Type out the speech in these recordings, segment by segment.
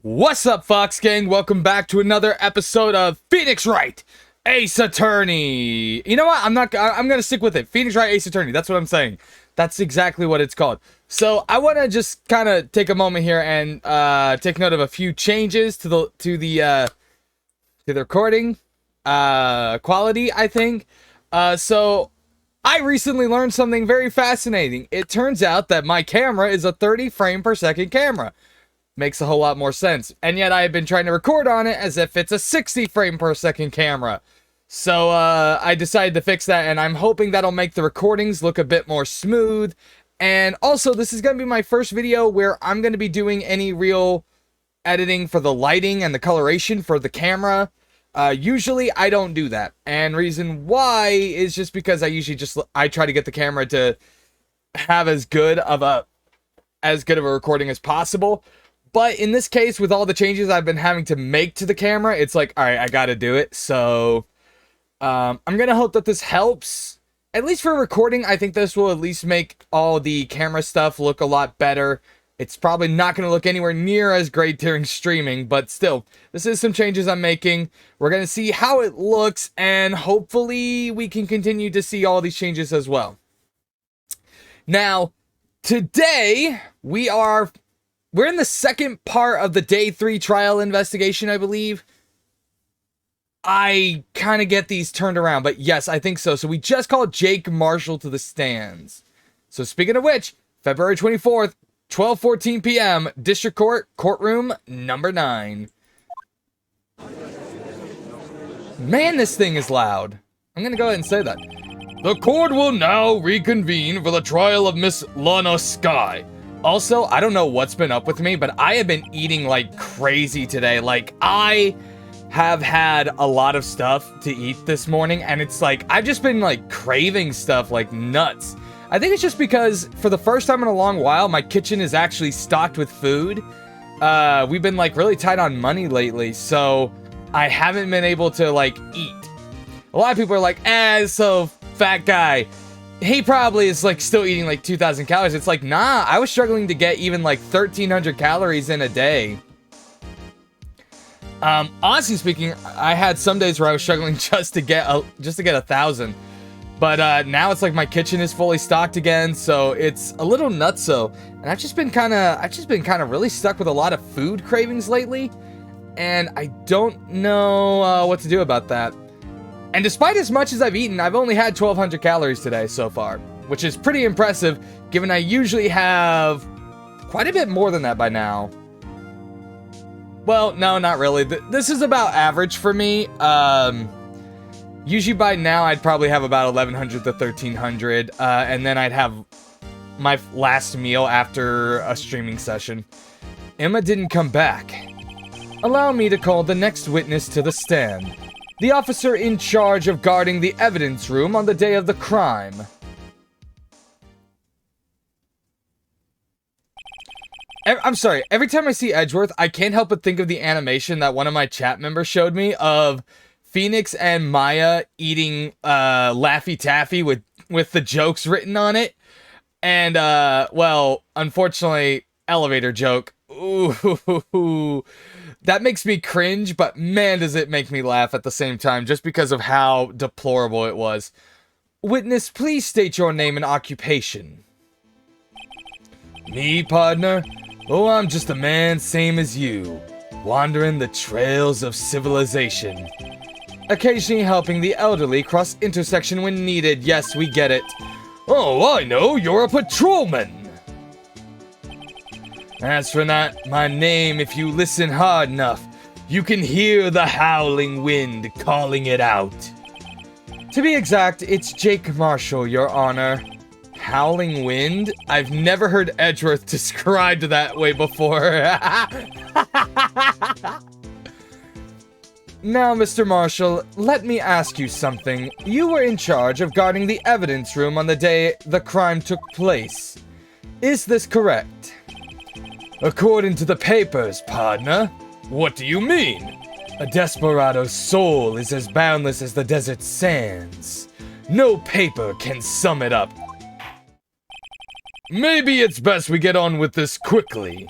What's up, Fox Gang? Welcome back to another episode of Phoenix Wright, Ace Attorney. You know what? I'm gonna stick with it. Phoenix Wright, Ace Attorney. That's what I'm saying. That's exactly what it's called. So I want to just kind of take a moment here and take note of a few changes to the recording quality. I think. So I recently learned something very fascinating. It turns out that my camera is a 30 frame per second camera. Makes a whole lot more sense. And yet I have been trying to record on it as if it's a 60 frame per second camera. So I decided to fix that, and I'm hoping that'll make the recordings look a bit more smooth. And also, this is going to be my first video where I'm going to be doing any real editing for the lighting and the coloration for the camera. Usually I don't do that. And reason why is just because I try to get the camera to have as good of a recording as possible. But in this case, with all the changes I've been having to make to the camera, it's like, all right, I got to do it. So I'm going to hope that this helps. At least for recording, I think this will at least make all the camera stuff look a lot better. It's probably not going to look anywhere near as great during streaming, but still, this is some changes I'm making. We're going to see how it looks, and hopefully we can continue to see all these changes as well. Now, today, we're in the second part of the day 3 trial investigation, I believe. I kind of get these turned around, but yes, I think so. So we just called Jake Marshall to the stands. So speaking of which, February 24th, 12:14 p.m., District Court, courtroom number 9. Man, this thing is loud. I'm going to go ahead and say that. The court will now reconvene for the trial of Miss Lana Skye. Also, I don't know what's been up with me, but I have been eating like crazy today. Like, I have had a lot of stuff to eat this morning, and it's like, I've just been like craving stuff like nuts. I think it's just because for the first time in a long while, my kitchen is actually stocked with food. We've been like really tight on money lately, so I haven't been able to like eat. A lot of people are like, so fat guy. He probably is like still eating like 2,000 calories. It's like, nah, I was struggling to get even like 1,300 calories in a day. Honestly speaking, I had some days where I was struggling just to get 1,000. But now it's like my kitchen is fully stocked again, so it's a little nutso. And I've just been kind of really stuck with a lot of food cravings lately, and I don't know what to do about that. And despite as much as I've eaten, I've only had 1,200 calories today so far, which is pretty impressive, given I usually have quite a bit more than that by now. Well, no, not really. This is about average for me. Usually by now, I'd probably have about 1,100 to 1,300, and then I'd have my last meal after a streaming session. Emma didn't come back. Allow me to call the next witness to the stand. The officer in charge of guarding the evidence room on the day of the crime. I'm sorry, every time I see Edgeworth, I can't help but think of the animation that one of my chat members showed me of Phoenix and Maya eating Laffy Taffy with the jokes written on it. And, well, unfortunately, elevator joke. Ooh. That makes me cringe, but man, does it make me laugh at the same time, just because of how deplorable it was. Witness, please state your name and occupation. Me, partner? Oh, I'm just a man same as you, wandering the trails of civilization. Occasionally helping the elderly cross intersection when needed. Yes, we get it. Oh, I know, you're a patrolman. As for that, my name, if you listen hard enough, you can hear the howling wind calling it out. To be exact, it's Jake Marshall, Your Honor. Howling wind? I've never heard Edgeworth described that way before. Now, Mr. Marshall, let me ask you something. You were in charge of guarding the evidence room on the day the crime took place. Is this correct? According to the papers, partner. What do you mean? A desperado's soul is as boundless as the desert sands. No paper can sum it up. Maybe it's best we get on with this quickly.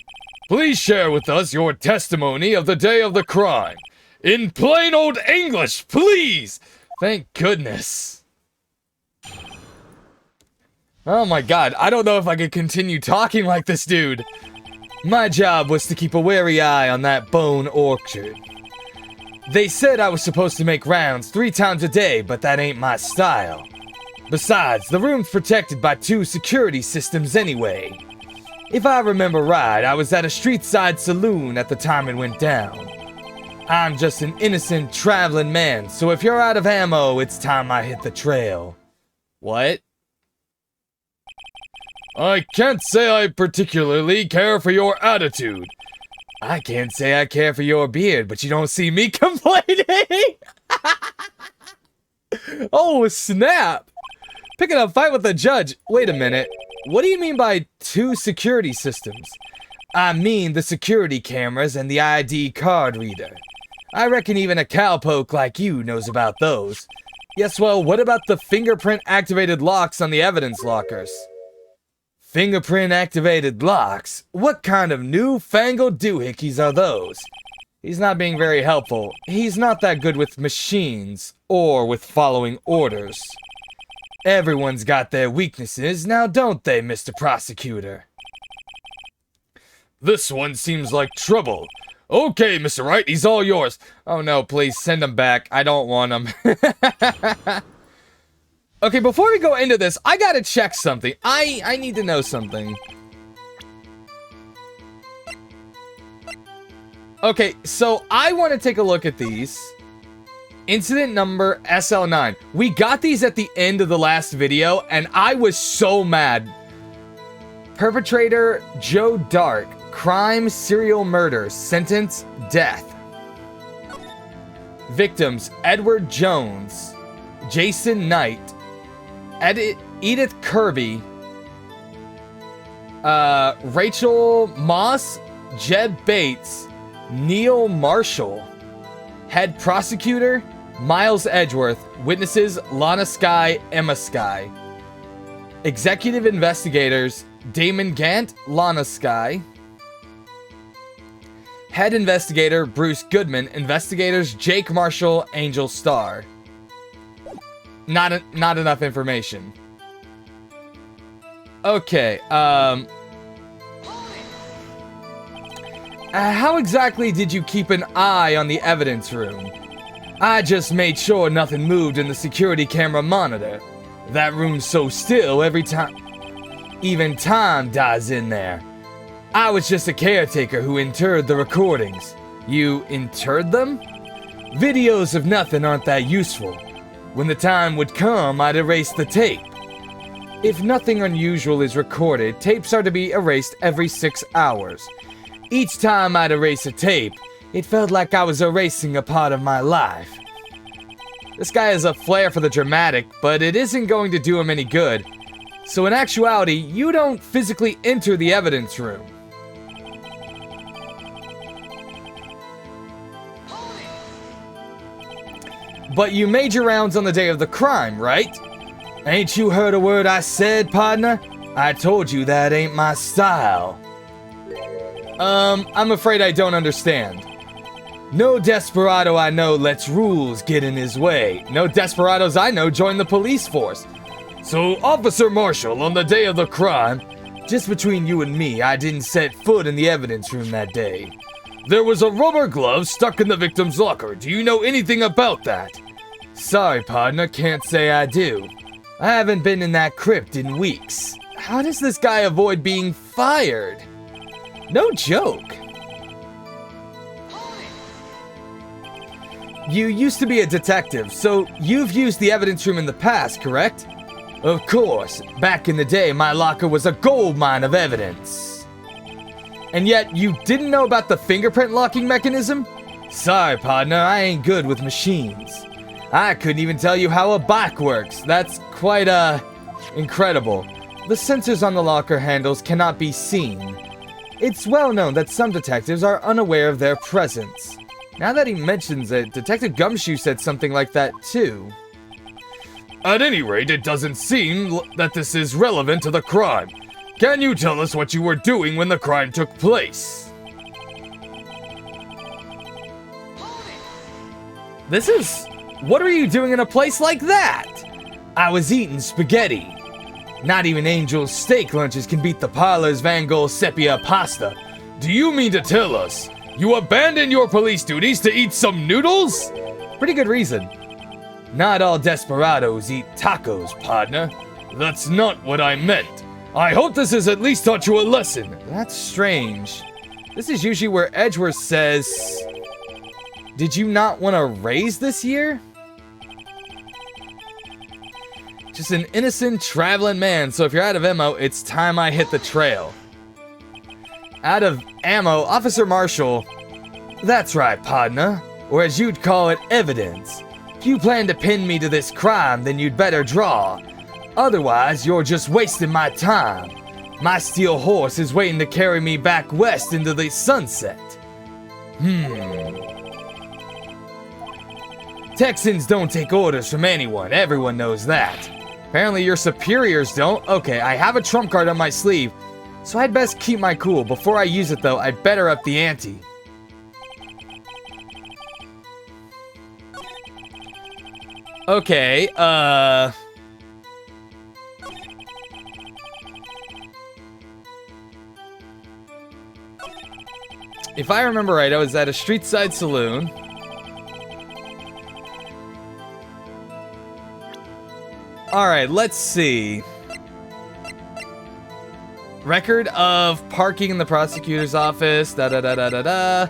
Please share with us your testimony of the day of the crime. In plain old English, please! Thank goodness. Oh my god, I don't know if I could continue talking like this dude. My job was to keep a wary eye on that bone orchard. They said I was supposed to make rounds 3 times a day, but that ain't my style. Besides, the room's protected by 2 security systems anyway. If I remember right, I was at a street-side saloon at the time it went down. I'm just an innocent traveling man, so if you're out of ammo, it's time I hit the trail. What? I can't say I particularly care for your attitude. I can't say I care for your beard, but you don't see me complaining. Oh, snap. Picking a fight with the judge. Wait a minute. What do you mean by 2 security systems? I mean the security cameras and the ID card reader. I reckon even a cowpoke like you knows about those. Yes, well, what about the fingerprint-activated locks on the evidence lockers? Fingerprint-activated locks? What kind of newfangled doohickeys are those? He's not being very helpful. He's not that good with machines, or with following orders. Everyone's got their weaknesses, now don't they, Mr. Prosecutor? This one seems like trouble. Okay, Mr. Wright, he's all yours. Oh no, please, send him back. I don't want him. Okay, before we go into this, I gotta check something. I need to know something. Okay, so I want to take a look at these. Incident number SL9. We got these at the end of the last video, and I was so mad. Perpetrator, Joe Dark. Crime, serial murder. Sentence, death. Victims, Edward Jones. Jason Knight. Edith Kirby. Rachel Moss. Jeb Bates. Neil Marshall. Head prosecutor, Miles Edgeworth. Witnesses, Lana Skye, Emma Skye. Executive investigators, Damon Gant, Lana Skye. Head investigator, Bruce Goodman. Investigators, Jake Marshall, Angel Starr. Not enough information. Okay, how exactly did you keep an eye on the evidence room? I just made sure nothing moved in the security camera monitor. That room's so still every time. Even time dies in there. I was just a caretaker who interred the recordings. You interred them? Videos of nothing aren't that useful. When the time would come, I'd erase the tape. If nothing unusual is recorded, tapes are to be erased every 6 hours. Each time I'd erase a tape, it felt like I was erasing a part of my life. This guy has a flair for the dramatic, but it isn't going to do him any good. So in actuality, you don't physically enter the evidence room. But you made your rounds on the day of the crime, right? Ain't you heard a word I said, partner? I told you that ain't my style. I'm afraid I don't understand. No desperado I know lets rules get in his way. No desperados I know join the police force. So, Officer Marshall, on the day of the crime, just between you and me, I didn't set foot in the evidence room that day. There was a rubber glove stuck in the victim's locker. Do you know anything about that? Sorry, partner, can't say I do. I haven't been in that crypt in weeks. How does this guy avoid being fired? No joke. You used to be a detective, so you've used the evidence room in the past, correct? Of course. Back in the day, my locker was a goldmine of evidence. And yet, you didn't know about the fingerprint locking mechanism? Sorry, partner, I ain't good with machines. I couldn't even tell you how a bike works. That's quite, incredible. The sensors on the locker handles cannot be seen. It's well known that some detectives are unaware of their presence. Now that he mentions it, Detective Gumshoe said something like that too. At any rate, it doesn't seem that this is relevant to the crime. Can you tell us what you were doing when the crime took place? What are you doing in a place like that? I was eating spaghetti. Not even Angel's steak lunches can beat the parlor's Van Gogh sepia pasta. Do you mean to tell us you abandoned your police duties to eat some noodles? Pretty good reason. Not all desperados eat tacos, partner. That's not what I meant. I hope this has at least taught you a lesson. That's strange. This is usually where Edgeworth says, did you not want to raise this year? Just an innocent traveling man, so if you're out of ammo, it's time I hit the trail. Out of ammo, Officer Marshal. That's right, partner. Or as you'd call it, evidence. If you plan to pin me to this crime, then you'd better draw. Otherwise, you're just wasting my time. My steel horse is waiting to carry me back west into the sunset. Texans don't take orders from anyone, everyone knows that. Apparently your superiors don't. Okay, I have a trump card on my sleeve, so I'd best keep my cool. Before I use it though, I'd better up the ante. Okay, if I remember right, I was at a street side saloon. Alright, let's see. Record of parking in the prosecutor's office. Da-da-da-da-da-da.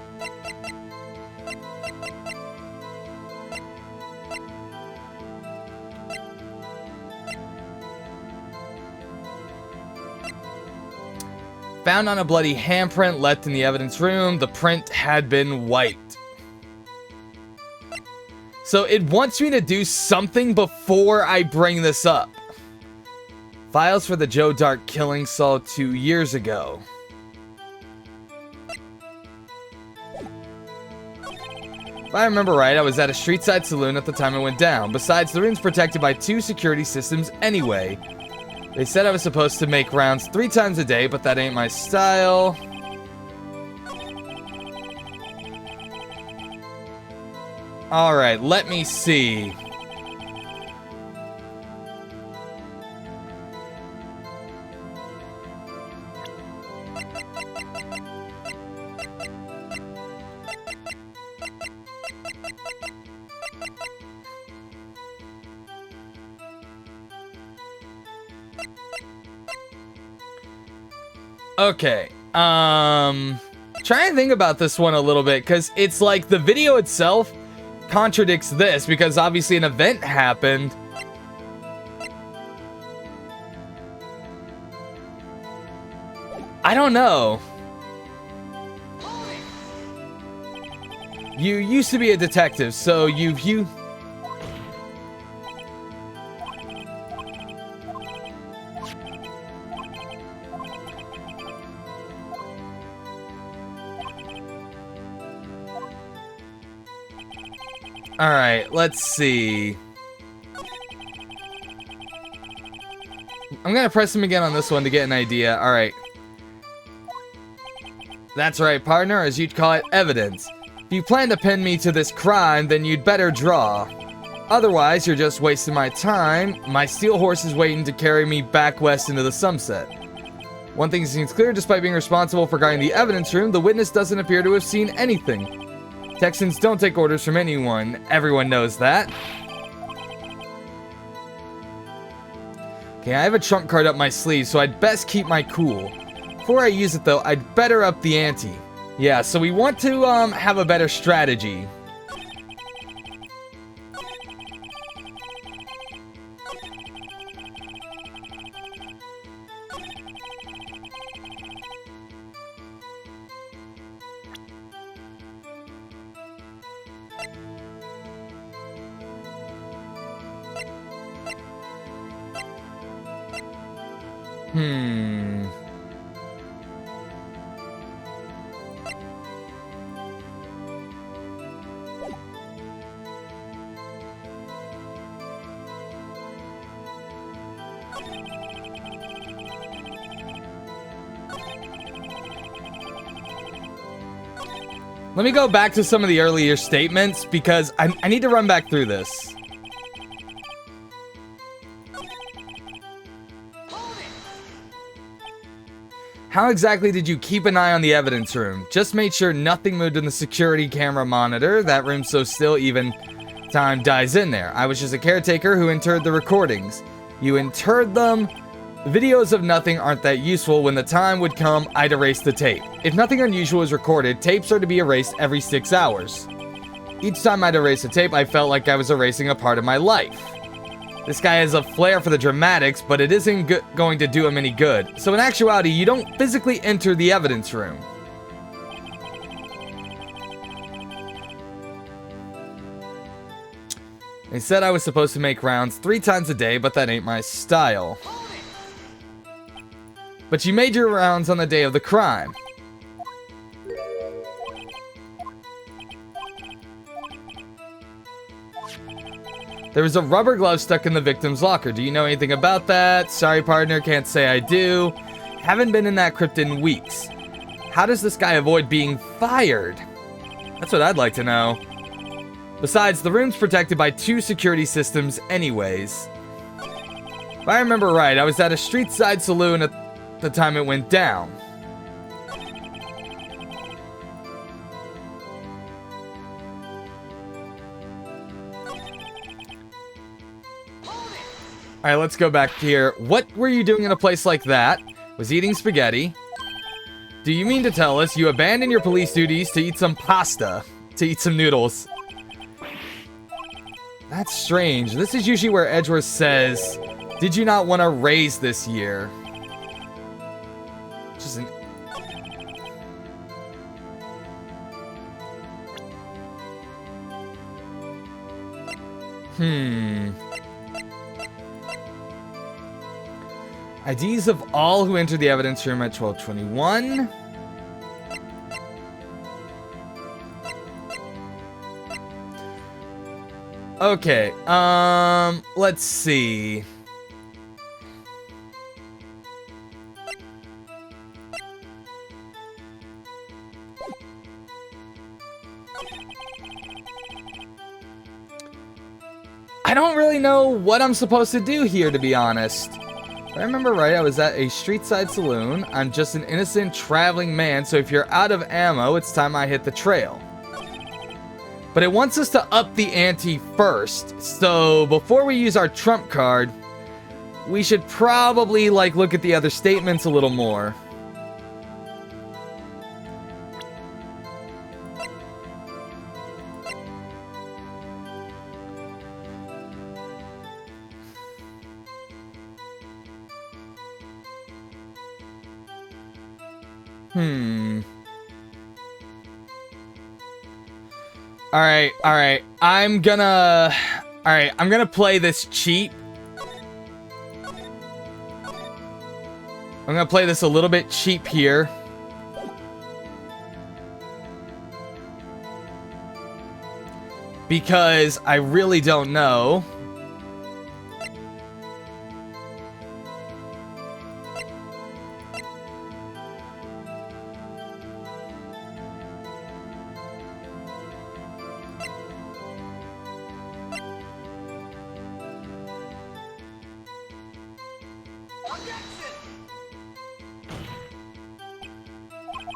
Found on a bloody handprint left in the evidence room. The print had been wiped. So it wants me to do something before I bring this up. Files for the Joe Dart killing saw 2 years ago. If I remember right, I was at a street side saloon at the time it went down. Besides, the room's protected by 2 security systems anyway. They said I was supposed to make rounds 3 times a day, but that ain't my style. Alright, let me see. Okay, try and think about this one a little bit, because it's like the video itself contradicts this, because obviously an event happened. I don't know. You used to be a detective, so you... Alright, let's see. I'm gonna press him again on this one to get an idea. Alright. That's right, partner, as you'd call it, evidence. If you plan to pin me to this crime, then you'd better draw. Otherwise, you're just wasting my time. My steel horse is waiting to carry me back west into the sunset. One thing seems clear, despite being responsible for guarding the evidence room, the witness doesn't appear to have seen anything. Texans don't take orders from anyone. Everyone knows that. Okay, I have a trump card up my sleeve, so I'd best keep my cool. Before I use it, though, I'd better up the ante. Yeah, so we want to have a better strategy. Let me go back to some of the earlier statements because I need to run back through this. How exactly did you keep an eye on the evidence room? Just made sure nothing moved in the security camera monitor. That room's so still even time dies in there. I was just a caretaker who interred the recordings. You interred them? Videos of nothing aren't that useful. When the time would come, I'd erase the tape. If nothing unusual is recorded, tapes are to be erased every 6 hours. Each time I'd erase a tape, I felt like I was erasing a part of my life. This guy has a flair for the dramatics, but it isn't going to do him any good. So in actuality, you don't physically enter the evidence room. They said I was supposed to make rounds 3 times a day, but that ain't my style. But you made your rounds on the day of the crime. There was a rubber glove stuck in the victim's locker. Do you know anything about that? Sorry, partner, can't say I do. Haven't been in that crypt in weeks. How does this guy avoid being fired? That's what I'd like to know. Besides, the room's protected by 2 security systems anyways. If I remember right, I was at a street side saloon at the time it went down. Alright, let's go back here. What were you doing in a place like that? Was eating spaghetti. Do you mean to tell us you abandoned your police duties to eat some pasta? To eat some noodles? That's strange. This is usually where Edgeworth says, did you not want to raise this year? Just an... IDs of all who entered the evidence room at 12:21. Okay, let's see. I don't really know what I'm supposed to do here, to be honest. If I remember right, I was at a street side saloon. I'm just an innocent traveling man, so if you're out of ammo, it's time I hit the trail. But it wants us to up the ante first, so before we use our trump card, we should probably, like, look at the other statements a little more. Alright. I'm gonna play this cheap. I'm gonna play this a little bit cheap here. Because I really don't know.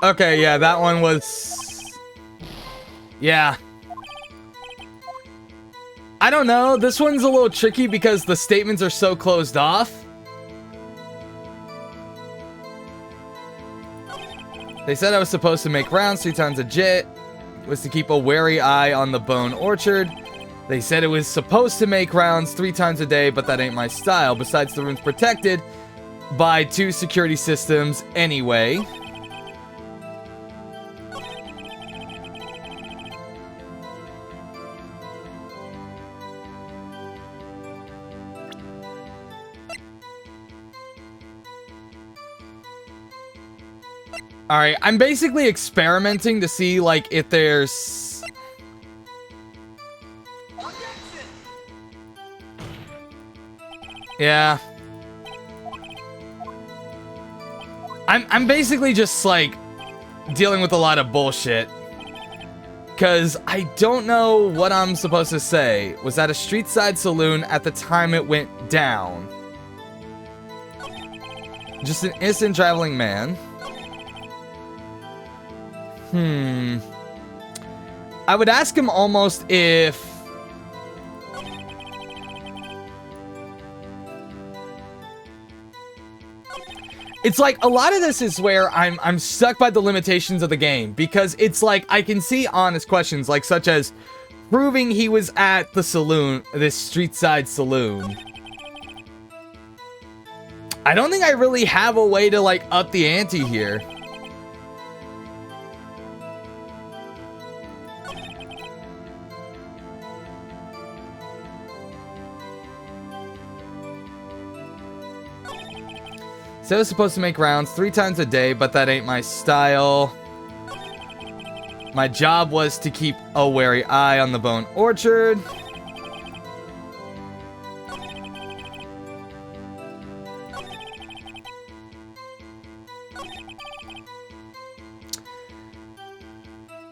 Okay, yeah, that one was... Yeah. I don't know. This one's a little tricky because the statements are so closed off. They said I was supposed to make rounds 3 times a jet. Was to keep a wary eye on the Bone Orchard. They said it was supposed to make rounds 3 times a day, but that ain't my style. Besides, the room's protected by 2 security systems anyway. Alright, I'm basically experimenting to see, like, if there's... Yeah. I'm basically just, like, dealing with a lot of bullshit. Because I don't know what I'm supposed to say. Was that a street side saloon at the time it went down? Just an innocent traveling man. I would ask him almost if... It's like a lot of this is where I'm stuck by the limitations of the game, because it's like I can see honest questions like such as proving he was at the saloon, this street side saloon. I don't think I really have a way to like up the ante here. So I was supposed to make rounds 3 times a day, but that ain't my style. My job was to keep a wary eye on the Bone Orchard.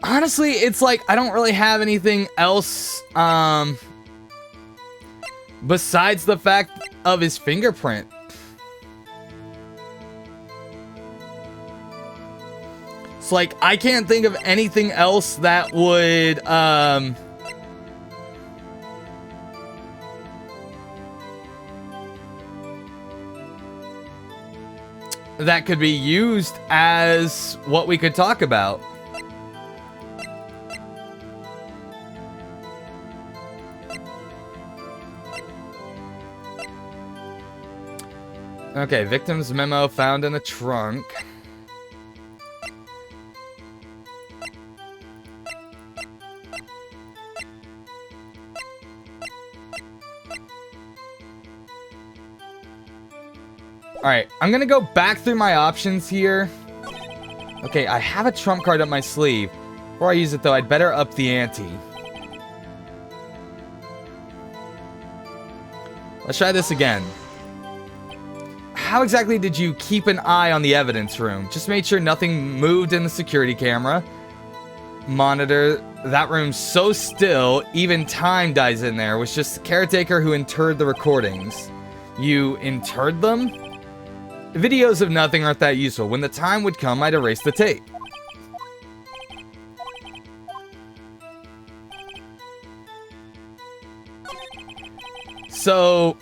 Honestly, it's like I don't really have anything else besides the fact of his fingerprint. It's like, I can't think of anything else that would, that could be used as what we could talk about. Okay, victim's memo found in the trunk. Alright, I'm gonna go back through my options here. Okay, I have a trump card up my sleeve. Before I use it, though, I'd better up the ante. Let's try this again. How exactly did you keep an eye on the evidence room? Just made sure nothing moved in the security camera. Monitor. That room's so still, even time dies in there. It was just the caretaker who interred the recordings. You interred them? Videos of nothing aren't that useful. When the time would come, I'd erase the tape. So...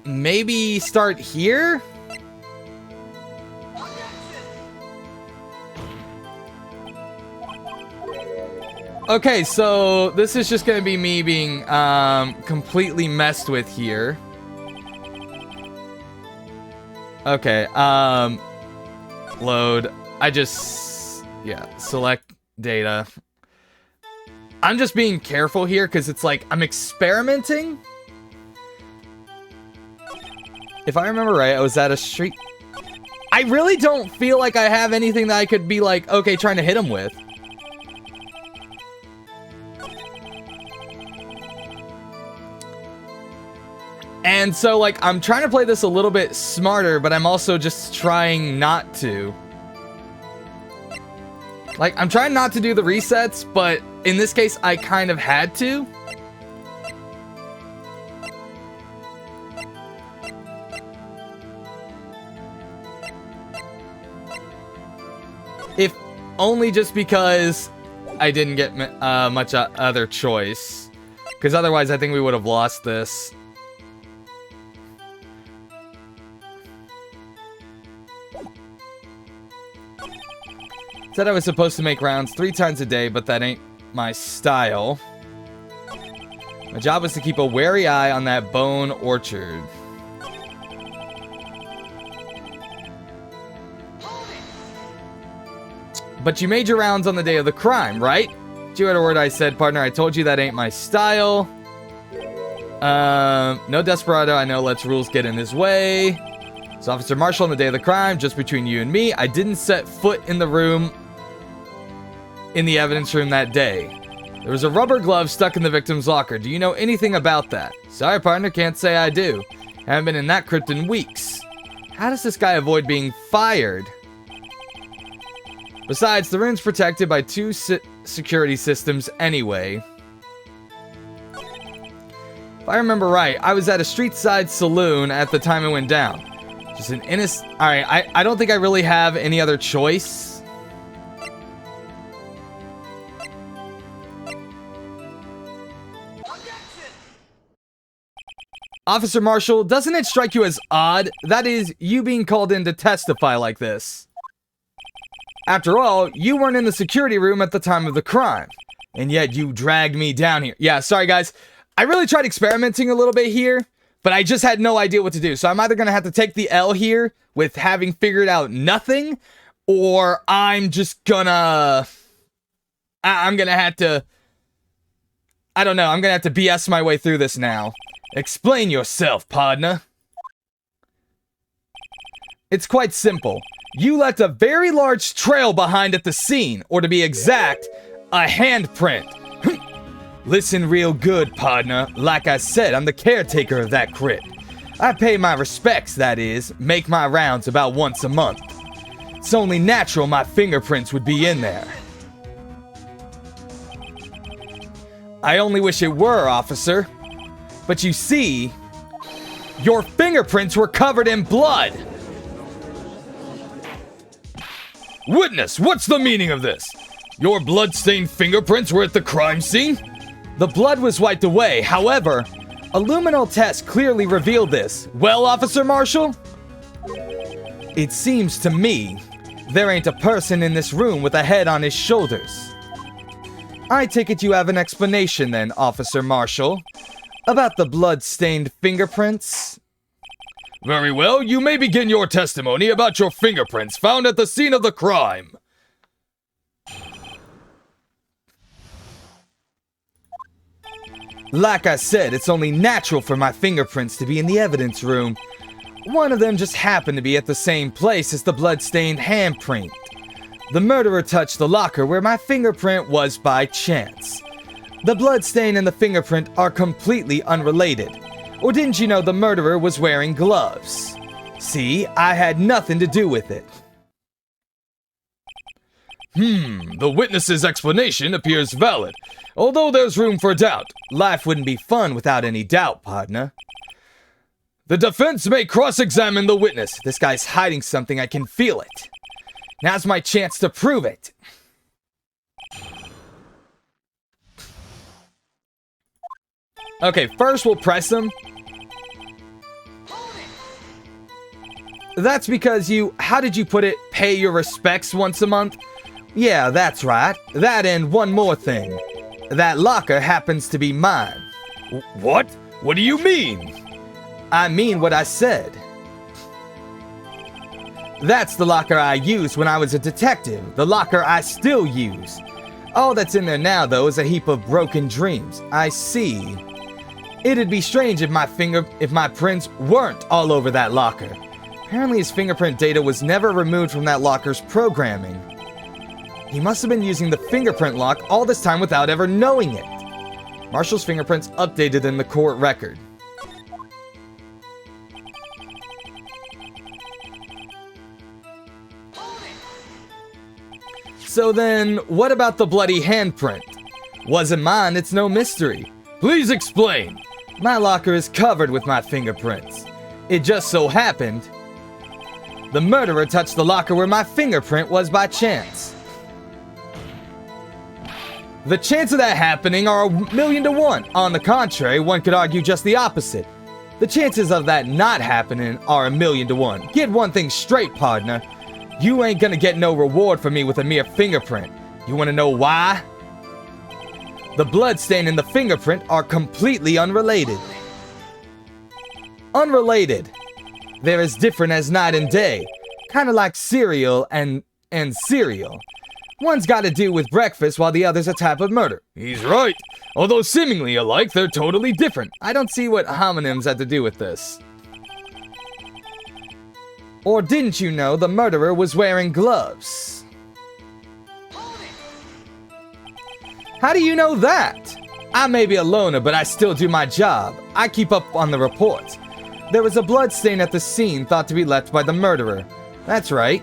maybe start here? Okay, so this is just gonna be me being completely messed with here. Okay, load. Yeah, select data. I'm just being careful here because it's like I'm experimenting. If I remember right, I was at a street. I really don't feel like I have anything that I could be like, okay, trying to hit him with. And so, like, I'm trying to play this a little bit smarter, but I'm also just trying not to. Like, I'm trying not to do the resets, but in this case, I kind of had to. If only just because I didn't get much other choice. Because otherwise, I think we would have lost this. Said I was supposed to make rounds 3 times a day, but that ain't my style. My job was to keep a wary eye on that Bone Orchard. But you made your rounds on the day of the crime, right? Did you hear a word I said, partner? I told you that ain't my style. No desperado, I know lets rules get in his way. So Officer Marshal on the day of the crime, just between you and me, I didn't set foot in the room, in the evidence room that day. There was a rubber glove stuck in the victim's locker. Do you know anything about that? Sorry, partner, can't say I do. Haven't been in that crypt in weeks. How does this guy avoid being fired? Besides, the room's protected by two security systems anyway. If I remember right, I was at a street-side saloon at the time it went down. Just an innocent... Alright, I don't think I really have any other choice. Officer Marshal, doesn't it strike you as odd? That is, you being called in to testify like this. After all, you weren't in the security room at the time of the crime. And yet you dragged me down here. Yeah, sorry guys. I really tried experimenting a little bit here, but I just had no idea what to do. So I'm either going to have to take the L here with having figured out nothing, or I'm just gonna... I'm gonna have to... I don't know, I'm gonna have to BS my way through this now. Explain yourself, partner. It's quite simple. You left a very large trail behind at the scene, or to be exact, a handprint. Listen real good, partner. Like I said, I'm the caretaker of that crypt. I pay my respects, that is, make my rounds about once a month. It's only natural my fingerprints would be in there. I only wish it were, officer. But you see, your fingerprints were covered in blood. Witness, what's the meaning of this? Your blood-stained fingerprints were at the crime scene? The blood was wiped away. However, a luminol test clearly revealed this. Well, Officer Marshal? It seems to me there ain't a person in this room with a head on his shoulders. I take it you have an explanation then, Officer Marshal, about the blood-stained fingerprints? Very well, you may begin your testimony about your fingerprints found at the scene of the crime. Like I said, it's only natural for my fingerprints to be in the evidence room. One of them just happened to be at the same place as the blood-stained handprint. The murderer touched the locker where my fingerprint was by chance. The bloodstain and the fingerprint are completely unrelated. Or didn't you know the murderer was wearing gloves? See, I had nothing to do with it. The witness's explanation appears valid. Although there's room for doubt. Life wouldn't be fun without any doubt, partner. The defense may cross-examine the witness. This guy's hiding something, I can feel it. Now's my chance to prove it. Okay, first we'll press him. That's because you, how did you put it, pay your respects once a month? Yeah, that's right. That and one more thing. That locker happens to be mine. What? What do you mean? I mean what I said. That's the locker I used when I was a detective. The locker I still use. All that's in there now, though, is a heap of broken dreams. I see. It'd be strange if my prints weren't all over that locker. Apparently his fingerprint data was never removed from that locker's programming. He must have been using the fingerprint lock all this time without ever knowing it. Marshal's fingerprints updated in the court record. So then, what about the bloody handprint? Wasn't mine, it's no mystery. Please explain. My locker is covered with my fingerprints. It just so happened the murderer touched the locker where my fingerprint was by chance. The chances of that happening are 1,000,000 to 1. On the contrary, one could argue just the opposite. The chances of that not happening are 1,000,000 to 1. Get one thing straight, partner. You ain't gonna get no reward for me with a mere fingerprint. You wanna know why? The bloodstain and the fingerprint are completely unrelated. Unrelated. They're as different as night and day. Kinda like cereal and cereal. One's got to do with breakfast while the other's a type of murder. He's right. Although seemingly alike, they're totally different. I don't see what homonyms had to do with this. Or didn't you know the murderer was wearing gloves? How do you know that? I may be a loner, but I still do my job. I keep up on the reports. There was a blood stain at the scene thought to be left by the murderer. That's right.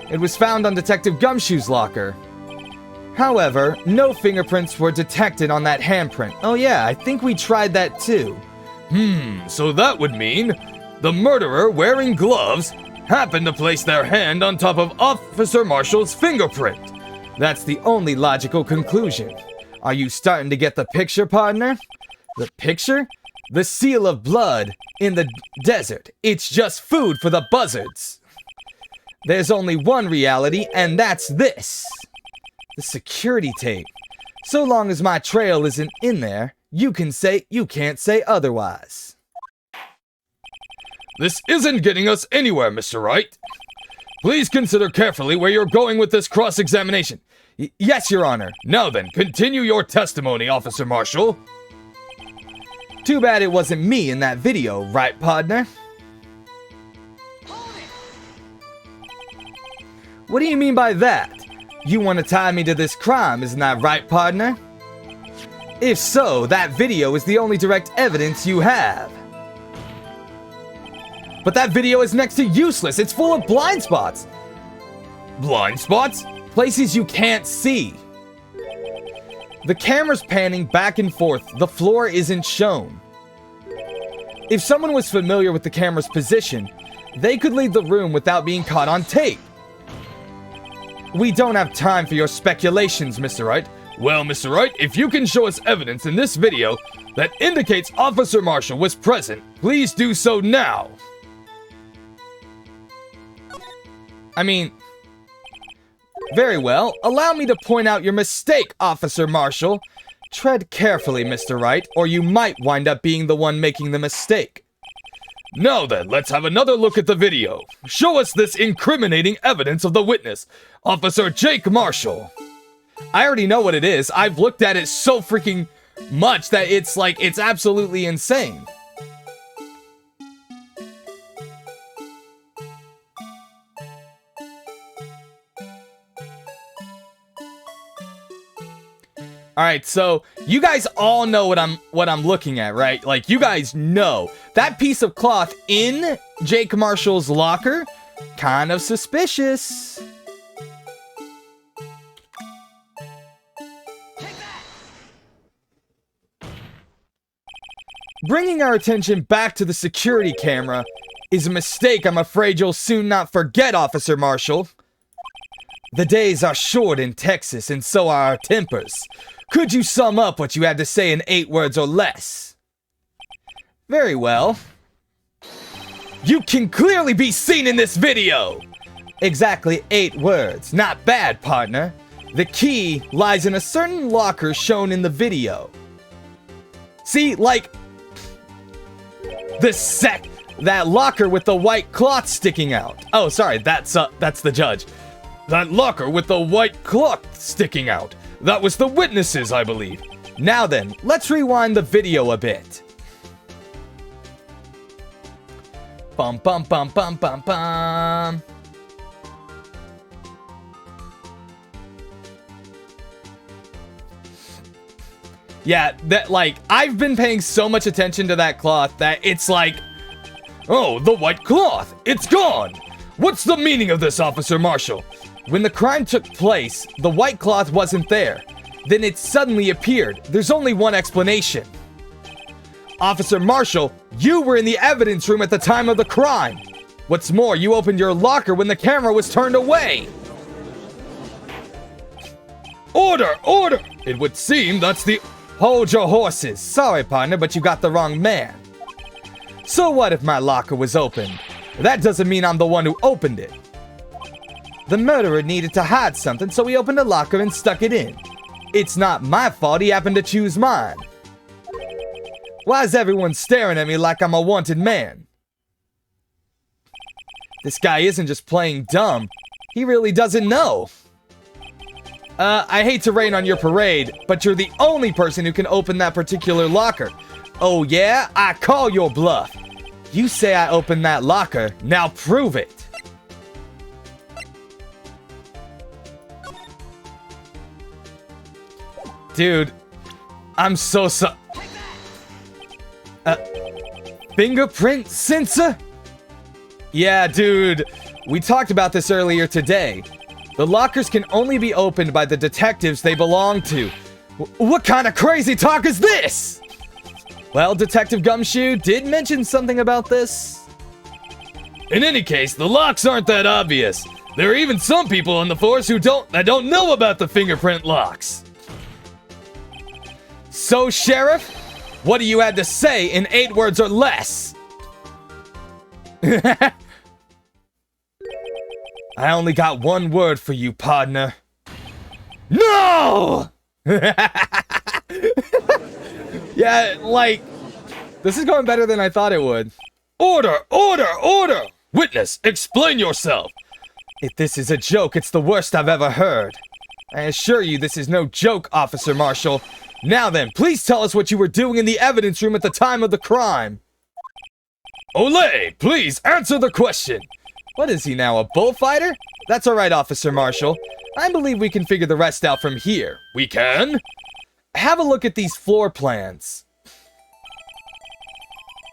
It was found on Detective Gumshoe's locker. However, no fingerprints were detected on that handprint. Oh yeah, I think we tried that too. So that would mean the murderer wearing gloves happened to place their hand on top of Officer Marshal's fingerprint. That's the only logical conclusion. Are you starting to get the picture, partner? The picture? The seal of blood in the desert. It's just food for the buzzards. There's only one reality, and that's this. The security tape. So long as my trail isn't in there, you can't say otherwise. This isn't getting us anywhere, Mr. Wright. Please consider carefully where you're going with this cross-examination. Yes, Your Honor. Now then, continue your testimony, Officer Marshal. Too bad it wasn't me in that video, right, partner? What do you mean by that? You want to tie me to this crime, isn't that right, partner? If so, that video is the only direct evidence you have. But that video is next to useless. It's full of blind spots. Blind spots? Places you can't see. The camera's panning back and forth. The floor isn't shown. If someone was familiar with the camera's position, they could leave the room without being caught on tape. We don't have time for your speculations, Mr. Wright. Well, Mr. Wright, if you can show us evidence in this video that indicates Officer Marshal was present, please do so now. I mean, very well. Allow me to point out your mistake, Officer Marshal. Tread carefully, Mr. Wright, or you might wind up being the one making the mistake. Now then, let's have another look at the video. Show us this incriminating evidence of the witness, Officer Jake Marshal. I already know what it is. I've looked at it so freaking much that it's absolutely insane. All right, so you guys all know what I'm looking at, right? Like, you guys know that piece of cloth in Jake Marshall's locker, kind of suspicious. Bringing our attention back to the security camera is a mistake I'm afraid you'll soon not forget, Officer Marshal. The days are short in Texas, and so are our tempers. Could you sum up what you had to say in 8 words or less? Very well. You can clearly be seen in this video! Exactly 8 words. Not bad, partner. The key lies in a certain locker shown in the video. See, like, that locker with the white cloth sticking out. Oh, sorry, that's the judge. That locker with the white cloth sticking out. That was the witnesses, I believe. Now then, let's rewind the video a bit. Bum bum bum bum bum bum. Yeah, I've been paying so much attention to that cloth that it's like, oh, the white cloth, it's gone. What's the meaning of this, Officer Marshal? When the crime took place, the white cloth wasn't there. Then it suddenly appeared. There's only one explanation. Officer Marshal, you were in the evidence room at the time of the crime. What's more, you opened your locker when the camera was turned away. Order! Order! It would seem that's the... Hold your horses. Sorry, partner, but you got the wrong man. So what if my locker was opened? That doesn't mean I'm the one who opened it. The murderer needed to hide something, so he opened a locker and stuck it in. It's not my fault he happened to choose mine. Why is everyone staring at me like I'm a wanted man? This guy isn't just playing dumb. He really doesn't know. I hate to rain on your parade, but you're the only person who can open that particular locker. Oh yeah? I call your bluff. You say I opened that locker, now prove it. Dude, I'm so fingerprint sensor? Yeah, dude. We talked about this earlier today. The lockers can only be opened by the detectives they belong to. What kind of crazy talk is this? Well, Detective Gumshoe did mention something about this. In any case, the locks aren't that obvious. There are even some people on the force who don't know about the fingerprint locks. So, Sheriff, what do you have to say in 8 words or less? I only got 1 word for you, partner. No! Yeah, like, this is going better than I thought it would. Order! Order! Order! Witness, explain yourself. If this is a joke, it's the worst I've ever heard. I assure you this is no joke, Officer Marshal. Now then, please tell us what you were doing in the evidence room at the time of the crime. Olay, please answer the question. What is he now, a bullfighter? That's alright, Officer Marshal. I believe we can figure the rest out from here. We can? Have a look at these floor plans.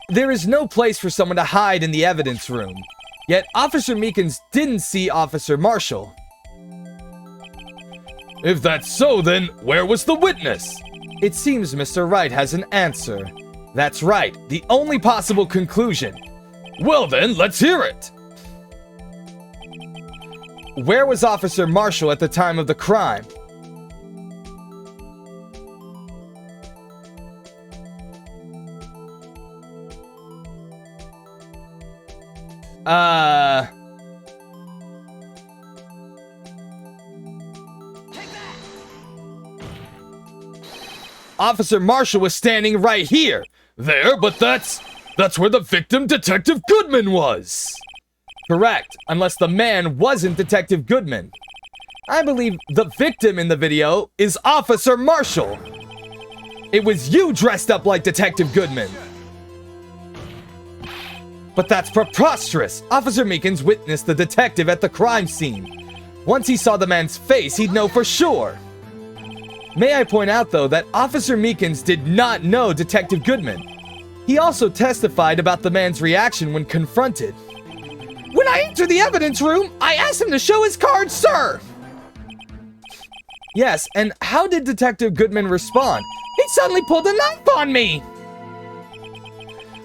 There is no place for someone to hide in the evidence room. Yet Officer Meekins didn't see Officer Marshal. If that's so, then where was the witness? It seems Mr. Wright has an answer. That's right, the only possible conclusion. Well then, let's hear it. Where was Officer Marshal at the time of the crime? Officer Marshal was standing right here. There, but that's where the victim, Detective Goodman, was. Correct, unless the man wasn't Detective Goodman. I believe the victim in the video is Officer Marshal. It was you dressed up like Detective Goodman. But that's preposterous. Officer Meekins witnessed the detective at the crime scene. Once he saw the man's face, he'd know for sure. May I point out, though, that Officer Meekins did not know Detective Goodman. He also testified about the man's reaction when confronted. When I entered the evidence room, I asked him to show his card, sir! Yes, and how did Detective Goodman respond? He suddenly pulled a knife on me!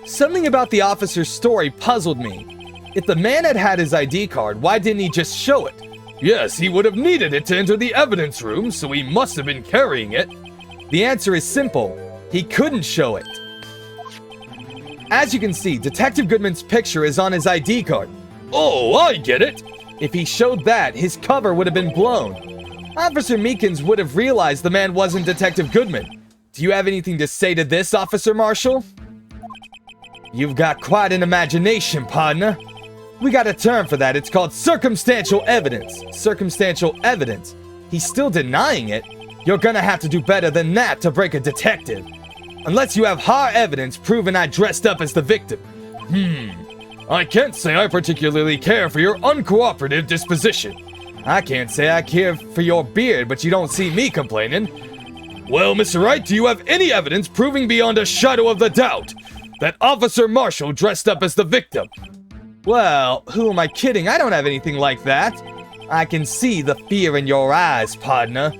Something about the officer's story puzzled me. If the man had had his ID card, why didn't he just show it? Yes, he would have needed it to enter the evidence room, so he must have been carrying it. The answer is simple. He couldn't show it. As you can see, Detective Goodman's picture is on his ID card. Oh, I get it. If he showed that, his cover would have been blown. Officer Meekins would have realized the man wasn't Detective Goodman. Do you have anything to say to this, Officer Marshal? You've got quite an imagination, partner. We got a term for that. It's called circumstantial evidence. Circumstantial evidence? He's still denying it? You're gonna have to do better than that to break a detective. Unless you have hard evidence proving I dressed up as the victim. I can't say I particularly care for your uncooperative disposition. I can't say I care for your beard, but you don't see me complaining. Well, Mr. Wright, do you have any evidence proving beyond a shadow of the doubt that Officer Marshal dressed up as the victim? Well, who am I kidding? I don't have anything like that. I can see the fear in your eyes, partner.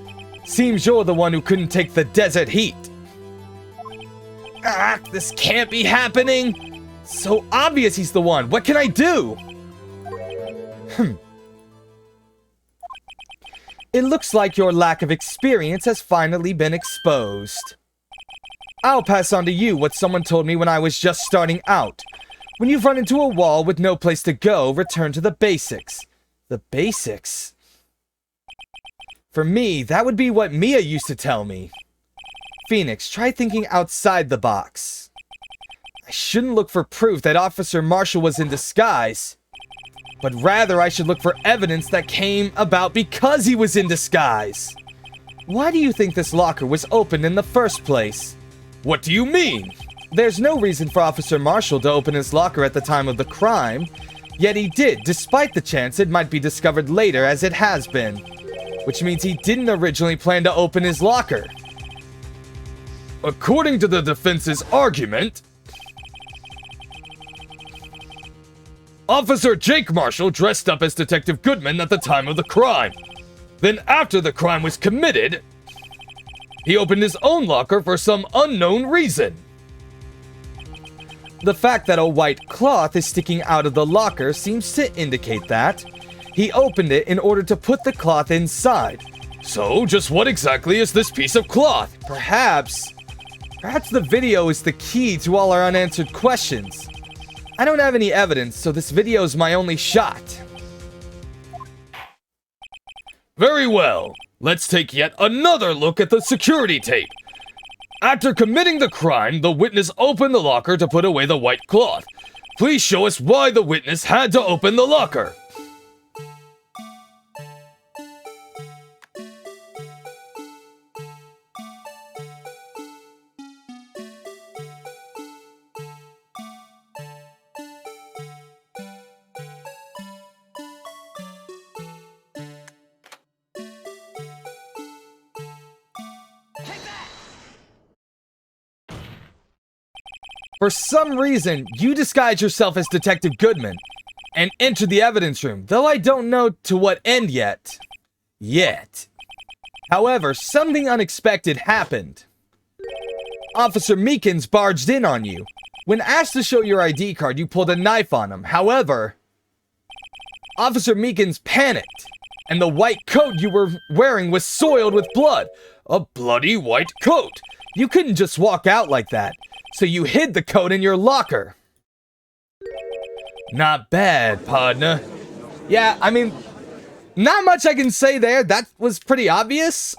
Seems you're the one who couldn't take the desert heat. Ah, this can't be happening. So obvious he's the one. What can I do? It looks like your lack of experience has finally been exposed. I'll pass on to you what someone told me when I was just starting out. When you've run into a wall with no place to go, return to the basics. The basics? For me, that would be what Mia used to tell me. Phoenix, try thinking outside the box. I shouldn't look for proof that Officer Marshal was in disguise, but rather I should look for evidence that came about because he was in disguise. Why do you think this locker was opened in the first place? What do you mean? There's no reason for Officer Marshal to open his locker at the time of the crime, yet he did, despite the chance it might be discovered later as it has been. Which means he didn't originally plan to open his locker. According to the defense's argument, Officer Jake Marshall dressed up as Detective Goodman at the time of the crime. Then after the crime was committed, he opened his own locker for some unknown reason. The fact that a white cloth is sticking out of the locker seems to indicate that he opened it in order to put the cloth inside. So, just what exactly is this piece of cloth? Perhaps the video is the key to all our unanswered questions. I don't have any evidence, so this video is my only shot. Very well. Let's take yet another look at the security tape. After committing the crime, the witness opened the locker to put away the white cloth. Please show us why the witness had to open the locker. For some reason, you disguise yourself as Detective Goodman and enter the evidence room, though I don't know to what end yet. However, something unexpected happened. Officer Meekins barged in on you. When asked to show your ID card, you pulled a knife on him. However, Officer Meekins panicked, and the white coat you were wearing was soiled with blood. A bloody white coat. You couldn't just walk out like that, so you hid the coat in your locker. Not bad, partner. Yeah, I mean, not much I can say there. That was pretty obvious.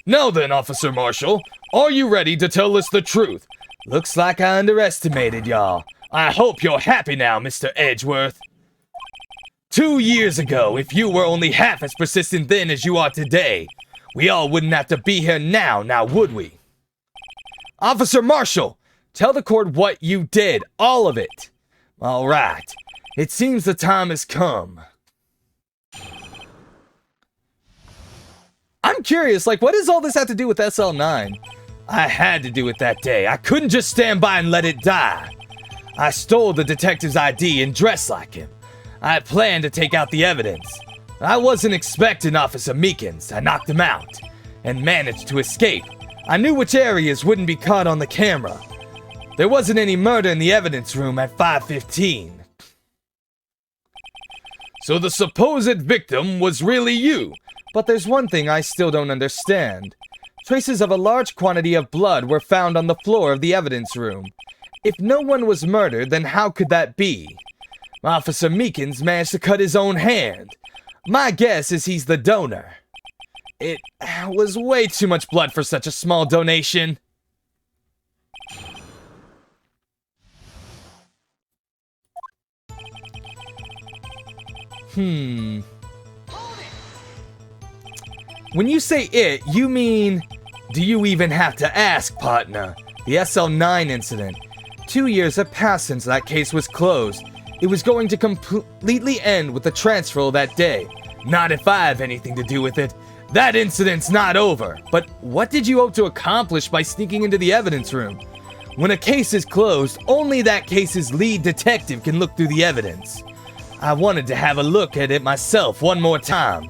Now then, Officer Marshall, are you ready to tell us the truth? Looks like I underestimated y'all. I hope you're happy now, Mr. Edgeworth. 2 years ago, if you were only half as persistent then as you are today, we all wouldn't have to be here now would we? Officer Marshall, tell the court what you did, all of it. All right, it seems the time has come. I'm curious, what does all this have to do with SL9? I had to do it that day. I couldn't just stand by and let it die. I stole the detective's ID and dressed like him. I planned to take out the evidence. I wasn't expecting Officer Meekins. I knocked him out and managed to escape. I knew which areas wouldn't be caught on the camera. There wasn't any murder in the evidence room at 5:15. So the supposed victim was really you. But there's one thing I still don't understand. Traces of a large quantity of blood were found on the floor of the evidence room. If no one was murdered, then how could that be? Officer Meekins managed to cut his own hand. My guess is he's the donor. It was way too much blood for such a small donation. When you say it, you mean... Do you even have to ask, partner? The SL9 incident. 2 years have passed since that case was closed. It was going to completely end with the transfer that day. Not if I have anything to do with it. That incident's not over. But what did you hope to accomplish by sneaking into the evidence room? When a case is closed, only that case's lead detective can look through the evidence. I wanted to have a look at it myself one more time,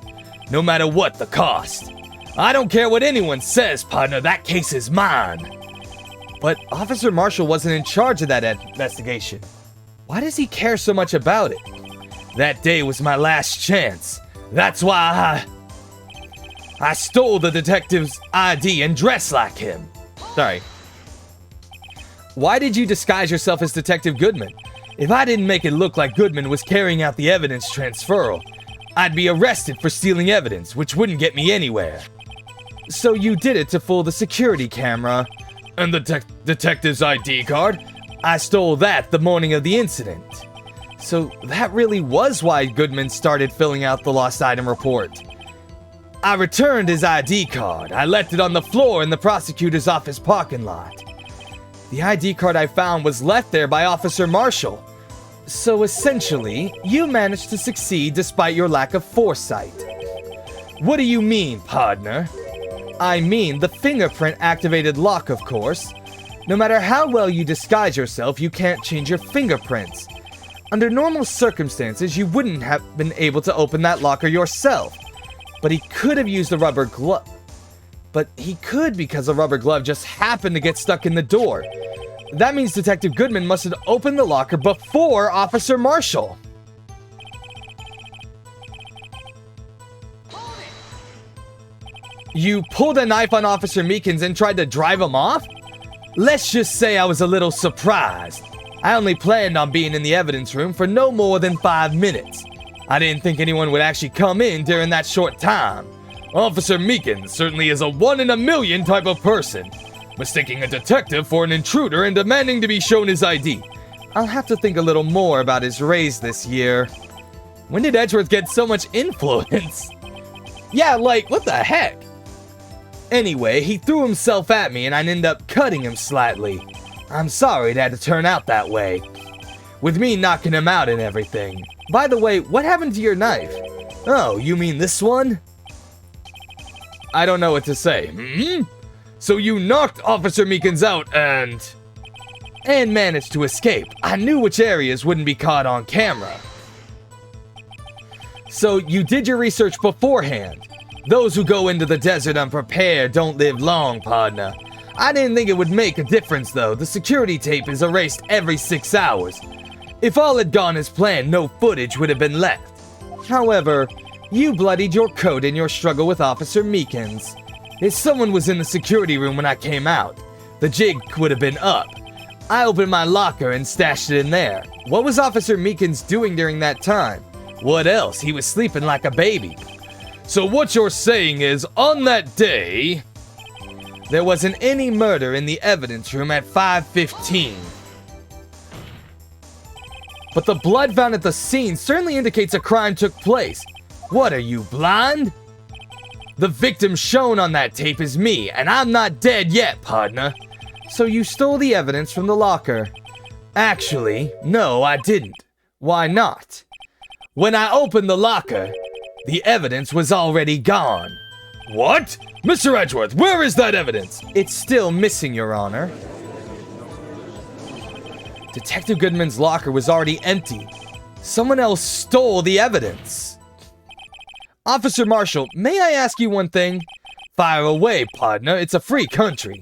no matter what the cost. I don't care what anyone says, partner, that case is mine. But Officer Marshall wasn't in charge of that investigation. Why does he care so much about it? That day was my last chance. That's why I stole the detective's ID and dressed like him. Sorry. Why did you disguise yourself as Detective Goodman? If I didn't make it look like Goodman was carrying out the evidence transferal, I'd be arrested for stealing evidence, which wouldn't get me anywhere. So you did it to fool the security camera. And the detective's ID card? I stole that the morning of the incident. So that really was why Goodman started filling out the lost item report. I returned his ID card. I left it on the floor in the prosecutor's office parking lot. The ID card I found was left there by Officer Marshall. So essentially, you managed to succeed despite your lack of foresight. What do you mean, partner? I mean the fingerprint-activated lock, of course. No matter how well you disguise yourself, you can't change your fingerprints. Under normal circumstances, you wouldn't have been able to open that locker yourself. But he could have used a rubber glove. But he could because a rubber glove just happened to get stuck in the door. That means Detective Goodman must have opened the locker before Officer Marshall. You pulled a knife on Officer Meekins and tried to drive him off? Let's just say I was a little surprised. I only planned on being in the evidence room for no more than 5 minutes. I didn't think anyone would actually come in during that short time. Officer Meekins certainly is a 1 in a million type of person, mistaking a detective for an intruder and demanding to be shown his ID. I'll have to think a little more about his raise this year. When did Edgeworth get so much influence? Yeah, like, what the heck? Anyway, he threw himself at me and I ended up cutting him slightly. I'm sorry it had to turn out that way. With me knocking him out and everything. By the way, what happened to your knife? Oh, you mean this one? I don't know what to say. So you knocked Officer Meekins out and managed to escape. I knew which areas wouldn't be caught on camera. So you did your research beforehand. Those who go into the desert unprepared don't live long, partner. I didn't think it would make a difference though. The security tape is erased every 6 hours. If all had gone as planned, no footage would have been left. However, you bloodied your coat in your struggle with Officer Meekins. If someone was in the security room when I came out, the jig would have been up. I opened my locker and stashed it in there. What was Officer Meekins doing during that time? What else? He was sleeping like a baby. So what you're saying is, on that day, there wasn't any murder in the evidence room at 5:15. But the blood found at the scene certainly indicates a crime took place. What, are you blind? The victim shown on that tape is me, and I'm not dead yet, partner. So you stole the evidence from the locker? Actually, no, I didn't. Why not? When I opened the locker, the evidence was already gone. What? Mr. Edgeworth, where is that evidence? It's still missing, Your Honor. Detective Goodman's locker was already empty. Someone else stole the evidence. Officer Marshall, may I ask you one thing? Fire away, partner. It's a free country.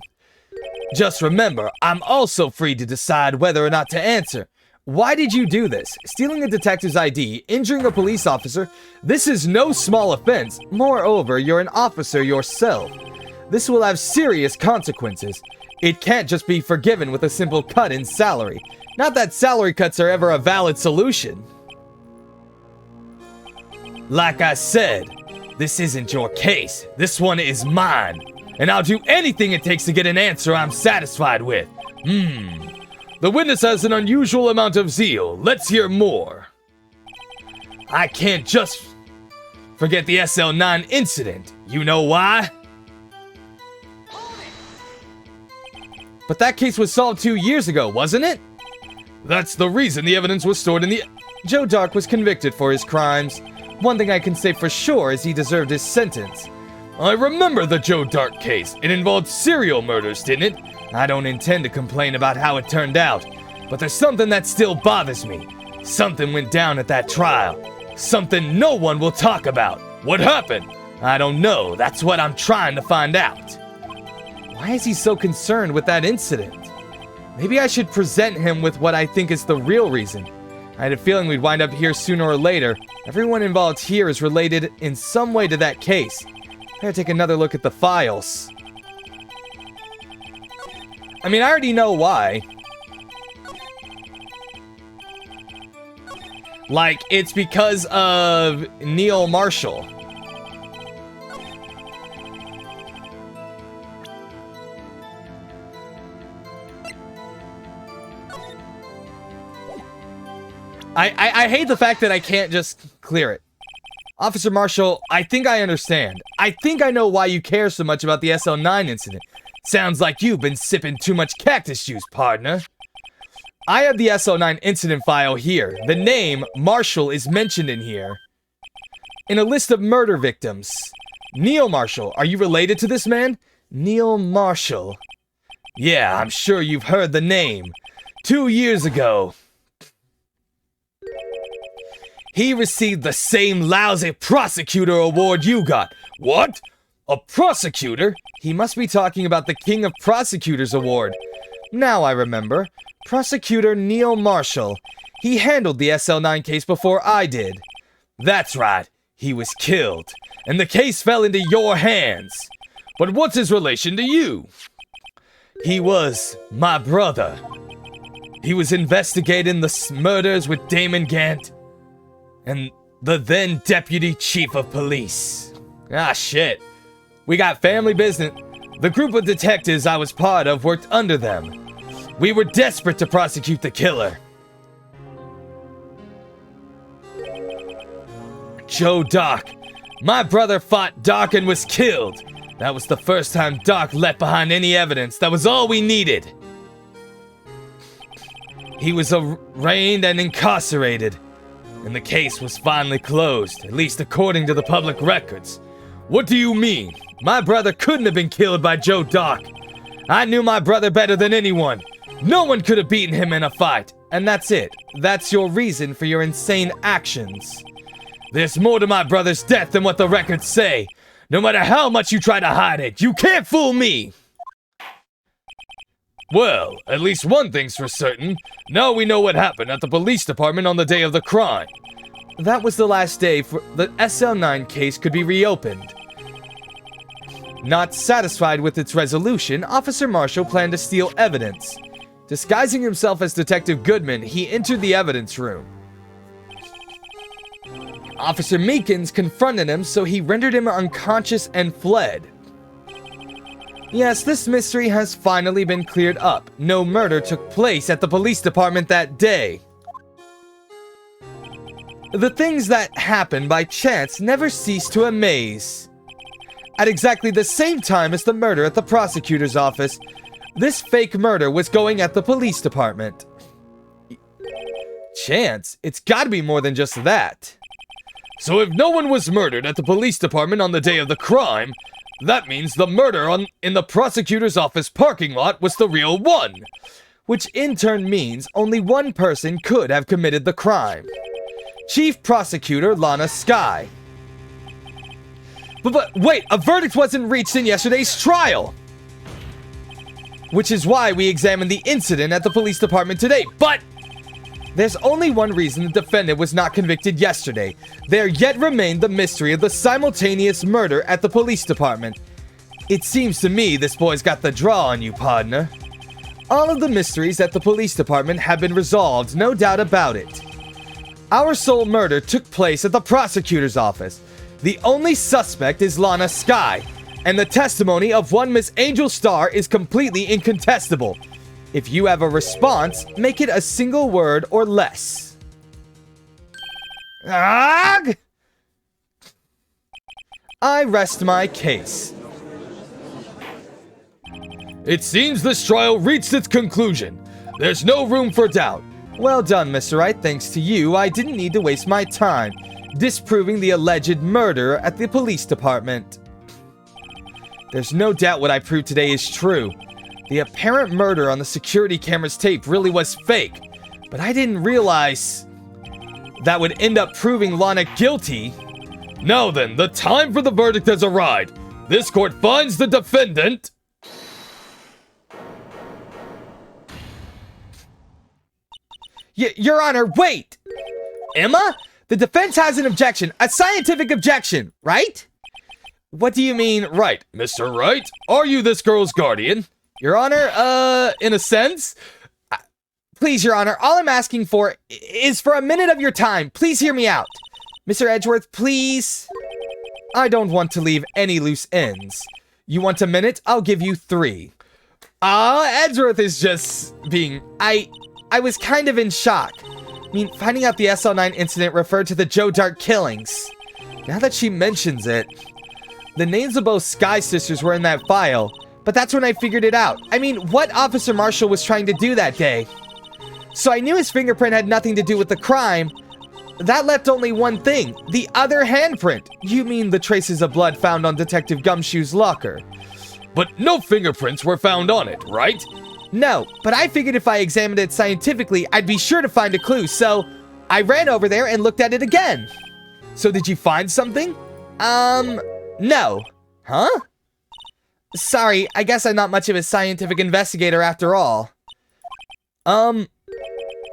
Just remember, I'm also free to decide whether or not to answer. Why did you do this? Stealing a detective's ID, injuring a police officer? This is no small offense. Moreover, you're an officer yourself. This will have serious consequences. It can't just be forgiven with a simple cut in salary. Not that salary cuts are ever a valid solution. Like I said, this isn't your case. This one is mine. And I'll do anything it takes to get an answer I'm satisfied with. The witness has an unusual amount of zeal. Let's hear more. I can't just forget the SL9 incident. You know why? But that case was solved 2 years ago, wasn't it? That's the reason the evidence was stored in the... Joe Dark was convicted for his crimes. One thing I can say for sure is he deserved his sentence. I remember the Joe Dark case. It involved serial murders, didn't it? I don't intend to complain about how it turned out, but there's something that still bothers me. Something went down at that trial. Something no one will talk about. What happened? I don't know. That's what I'm trying to find out. Why is he so concerned with that incident? Maybe I should present him with what I think is the real reason. I had a feeling we'd wind up here sooner or later. Everyone involved here is related in some way to that case. Better take another look at the files. I mean, I already know why. Like, it's because of Neil Marshall. I hate the fact that I can't just clear it. Officer Marshall, I think I understand. I think I know why you care so much about the SL9 incident. Sounds like you've been sipping too much cactus juice, partner. I have the SL9 incident file here. The name, Marshall, is mentioned in here. In a list of murder victims. Neil Marshall, are you related to this man? Neil Marshall. Yeah, I'm sure you've heard the name. 2 years ago. He received the same lousy prosecutor award you got. What? A prosecutor? He must be talking about the King of Prosecutors Award. Now I remember. Prosecutor Neil Marshall. He handled the SL9 case before I did. That's right. He was killed, and the case fell into your hands. But what's his relation to you? He was my brother. He was investigating the murders with Damon Gant and the then Deputy Chief of Police. Ah, shit. We got family business. The group of detectives I was part of worked under them. We were desperate to prosecute the killer. Joe Doc. My brother fought Doc and was killed. That was the first time Doc left behind any evidence. That was all we needed. He was arraigned and incarcerated, and the case was finally closed, at least according to the public records. What do you mean? My brother couldn't have been killed by Joe Doc. I knew my brother better than anyone. No one could have beaten him in a fight. And that's it. That's your reason for your insane actions. There's more to my brother's death than what the records say. No matter how much you try to hide it, you can't fool me! Well, at least one thing's for certain. Now we know what happened at the police department on the day of the crime. That was the last day for the SL9 case could be reopened. Not satisfied with its resolution, Officer Marshall planned to steal evidence. Disguising himself as Detective Goodman, he entered the evidence room. Officer Meekins confronted him, so he rendered him unconscious and fled. Yes, this mystery has finally been cleared up. No murder took place at the police department that day. The things that happen by chance never cease to amaze. At exactly the same time as the murder at the prosecutor's office, this fake murder was going at the police department. Chance? It's gotta be more than just that. So if no one was murdered at the police department on the day of the crime, that means the murder in the prosecutor's office parking lot was the real one. Which in turn means only one person could have committed the crime. Chief Prosecutor Lana Skye. But wait, a verdict wasn't reached in yesterday's trial! Which is why we examined the incident at the police department today, but there's only one reason the defendant was not convicted yesterday. There yet remained the mystery of the simultaneous murder at the police department. It seems to me this boy's got the draw on you, partner. All of the mysteries at the police department have been resolved, no doubt about it. Our sole murder took place at the prosecutor's office. The only suspect is Lana Skye, and the testimony of one Miss Angel Starr is completely incontestable. If you have a response, make it a single word or less. Ugh! I rest my case. It seems this trial reached its conclusion. There's no room for doubt. Well done, Mr. Wright. Thanks to you, I didn't need to waste my time disproving the alleged murder at the police department. There's no doubt what I proved today is true. The apparent murder on the security camera's tape really was fake, but I didn't realize that would end up proving Lana guilty. Now then, the time for the verdict has arrived. This court finds the defendant... Your Honor, wait! Emma? The defense has an objection, a scientific objection, right? What do you mean, right, Mr. Wright? Are you this girl's guardian? Your Honor, in a sense. Please, Your Honor, all I'm asking for is for a minute of your time. Please hear me out. Mr. Edgeworth, please. I don't want to leave any loose ends. You want a minute? I'll give you 3. Edgeworth is just being... I was kind of in shock. I mean, finding out the SL9 incident referred to the Joe Dart killings. Now that she mentions it, the names of both Skye sisters were in that file, but that's when I figured it out. I mean, what Officer Marshall was trying to do that day? So I knew his fingerprint had nothing to do with the crime. That left only one thing, the other handprint. You mean the traces of blood found on Detective Gumshoe's locker? But no fingerprints were found on it, right? No, but I figured if I examined it scientifically, I'd be sure to find a clue, so I ran over there and looked at it again. So did you find something? No. Huh? Sorry, I guess I'm not much of a scientific investigator after all.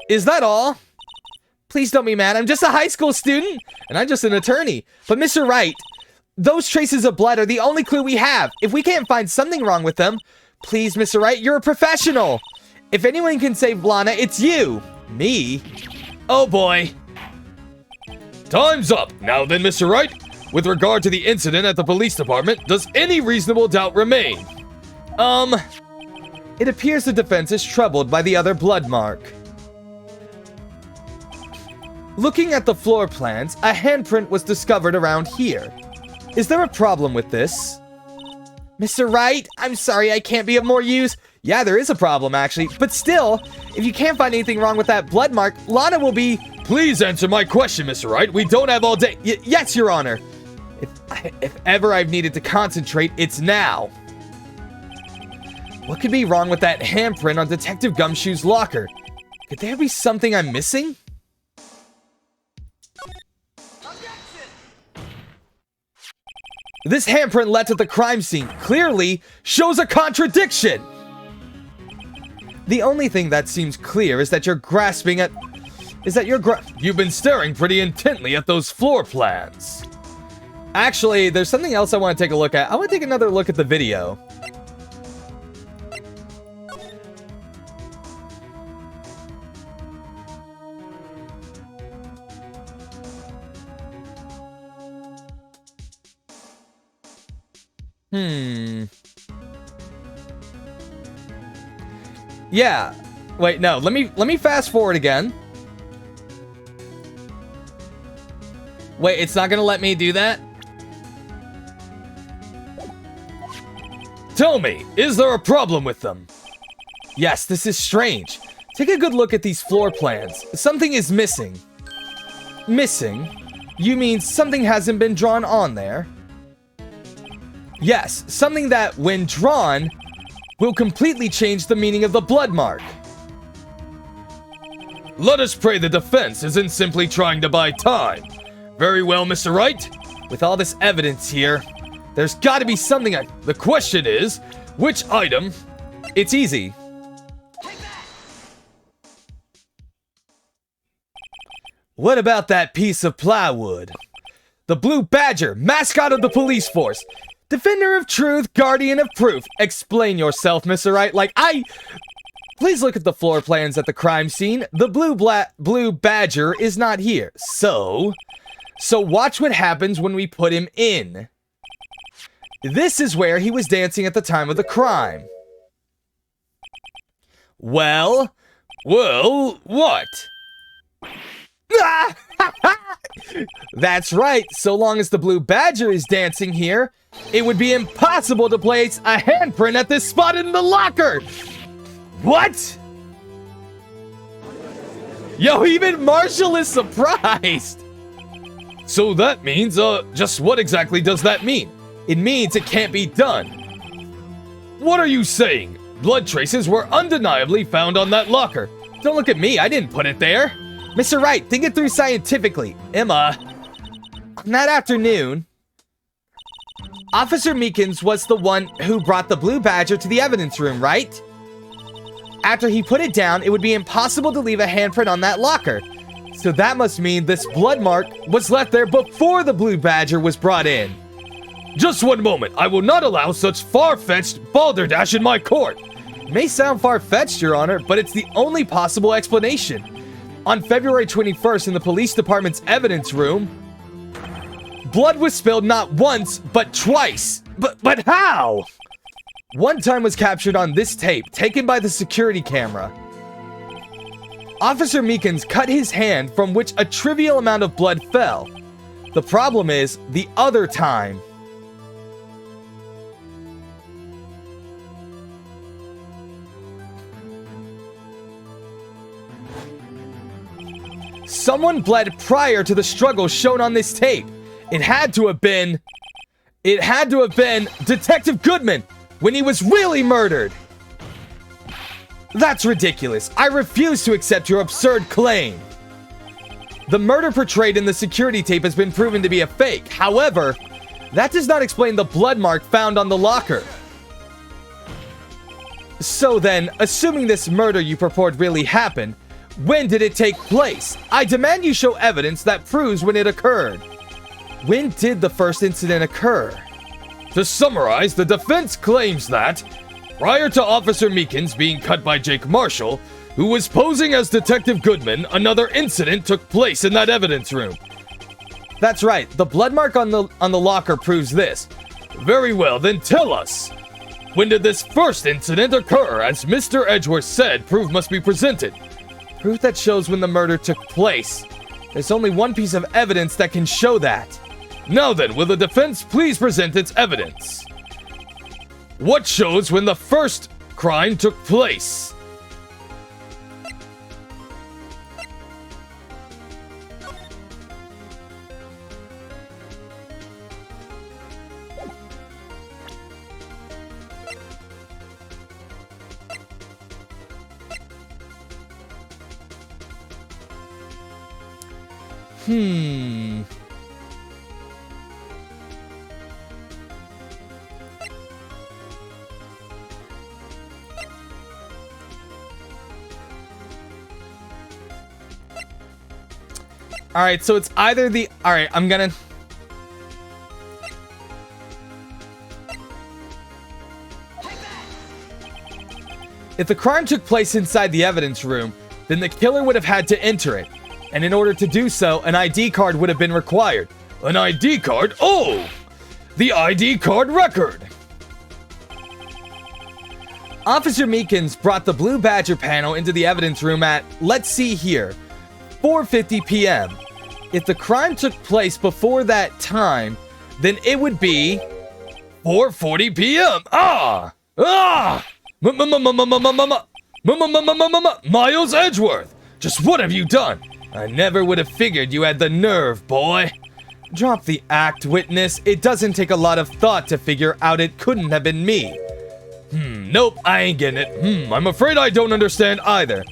Is that all? Please don't be mad, I'm just a high school student, and I'm just an attorney. But Mr. Wright, those traces of blood are the only clue we have. If we can't find something wrong with them, please, Mr. Wright, you're a professional. If anyone can save Lana, it's you. Me? Oh boy. Time's up. Now then, Mr. Wright, with regard to the incident at the police department, does any reasonable doubt remain? It appears the defense is troubled by the other blood mark. Looking at the floor plans, a handprint was discovered around here. Is there a problem with this? Mr. Wright, I'm sorry I can't be of more use. Yeah, there is a problem actually, but still, if you can't find anything wrong with that blood mark, Lana will be... Please answer my question, Mr. Wright. We don't have all day. Yes, Your Honor. If ever I've needed to concentrate, it's now. What could be wrong with that handprint on Detective Gumshoe's locker? Could there be something I'm missing? This handprint left at the crime scene clearly shows a contradiction. The only thing that seems clear is that you're grasping at... You've been staring pretty intently at those floor plans. Actually, there's something else I want to take a look at. I want to take another look at the video. Yeah. Wait, no. Let me fast forward again. Wait, it's not gonna let me do that? Tell me, is there a problem with them? Yes, this is strange. Take a good look at these floor plans. Something is missing. Missing? You mean something hasn't been drawn on there? Yes, something that, when drawn, will completely change the meaning of the blood mark. Let us pray the defense isn't simply trying to buy time. Very well, Mr. Wright. With all this evidence here, there's gotta be something The question is, which item? It's easy. What about that piece of plywood? The Blue Badger, mascot of the police force. Defender of truth, guardian of proof. Explain yourself, Mr. Wright. Please look at the floor plans at the crime scene. The Blue Badger is not here. So watch what happens when we put him in. This is where he was dancing at the time of the crime. Well, what? That's right. So long as the Blue Badger is dancing here, it would be impossible to place a handprint at this spot in the locker. What? Yo, even Marshal is surprised. So that means, just what exactly does that mean? It means it can't be done. What are you saying? Blood traces were undeniably found on that locker. Don't look at me, I didn't put it there. Mr. Wright, think it through scientifically. Emma, on that afternoon, Officer Meekins was the one who brought the Blue Badger to the evidence room, right? After he put it down, it would be impossible to leave a handprint on that locker. So that must mean this blood mark was left there before the Blue Badger was brought in. Just one moment. I will not allow such far-fetched balderdash in my court. It may sound far-fetched, Your Honor, but it's the only possible explanation. On February 21st in the police department's evidence room, blood was spilled not once, but twice. But how? One time was captured on this tape, taken by the security camera. Officer Meekins cut his hand from which a trivial amount of blood fell. The problem is, the other time... someone bled prior to the struggle shown on this tape. It had to have been Detective Goodman when he was really murdered. That's ridiculous. I refuse to accept your absurd claim. The murder portrayed in the security tape has been proven to be a fake. However, that does not explain the blood mark found on the locker. So then, assuming this murder you purport really happened, when did it take place? I demand you show evidence that proves when it occurred. When did the first incident occur? To summarize, the defense claims that, prior to Officer Meekins being cut by Jake Marshall, who was posing as Detective Goodman, another incident took place in that evidence room. That's right. The blood mark on the locker proves this. Very well, then tell us. When did this first incident occur? As Mr. Edgeworth said, proof must be presented. Proof that shows when the murder took place. There's only one piece of evidence that can show that. Now then, will the defense please present its evidence? What shows when the first crime took place? Alright, so it's either the... Alright, I'm gonna... If the crime took place inside the evidence room, then the killer would have had to enter it. And in order to do so, an ID card would have been required. An ID card? Oh! The ID card record! Officer Meekins brought the Blue Badger panel into the evidence room at, let's see here, 4:50 p.m. If the crime took place before that time, then it would be 4:40 p.m. Miles Edgeworth! Just what have you done? I never would have figured you had the nerve, boy. Drop the act, witness. It doesn't take a lot of thought to figure out it couldn't have been me. Nope, I ain't getting it. I'm afraid I don't understand either.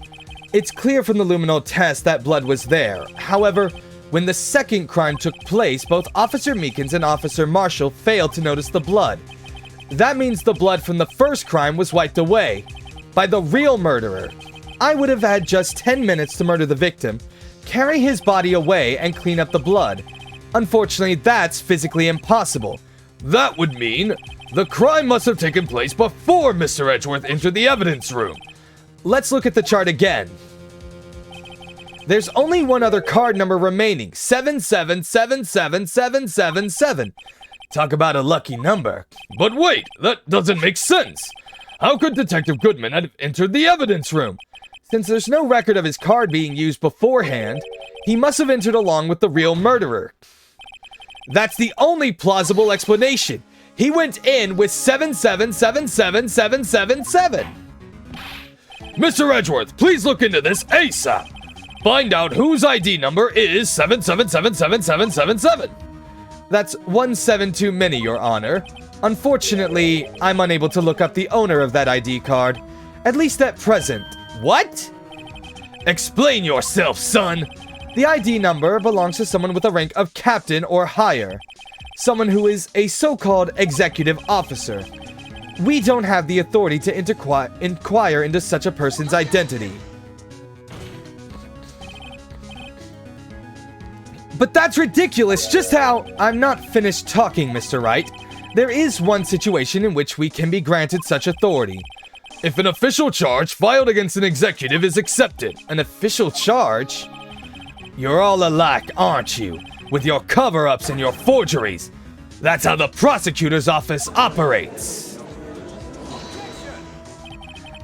It's clear from the luminol test that blood was there. However, when the second crime took place, both Officer Meekins and Officer Marshall failed to notice the blood. That means the blood from the first crime was wiped away by the real murderer. I would have had just 10 minutes to murder the victim, carry his body away, and clean up the blood. Unfortunately, that's physically impossible. That would mean the crime must have taken place before Mr. Edgeworth entered the evidence room. Let's look at the chart again. There's only one other card number remaining, 7777777. Talk about a lucky number. But wait, that doesn't make sense. How could Detective Goodman have entered the evidence room? Since there's no record of his card being used beforehand, he must have entered along with the real murderer. That's the only plausible explanation. He went in with 7777777. Mr. Edgeworth, please look into this ASAP. Find out whose ID number is 7777777. That's 17 too many, Your Honor. Unfortunately, I'm unable to look up the owner of that ID card. At least at present. What? Explain yourself, son. The ID number belongs to someone with a rank of captain or higher. Someone who is a so-called executive officer. We don't have the authority to inquire into such a person's identity. But that's ridiculous. Just how... I'm not finished talking, Mr. Wright. There is one situation in which we can be granted such authority. If an official charge filed against an executive is accepted. An official charge? You're all alike, aren't you? With your cover-ups and your forgeries. That's how the prosecutor's office operates.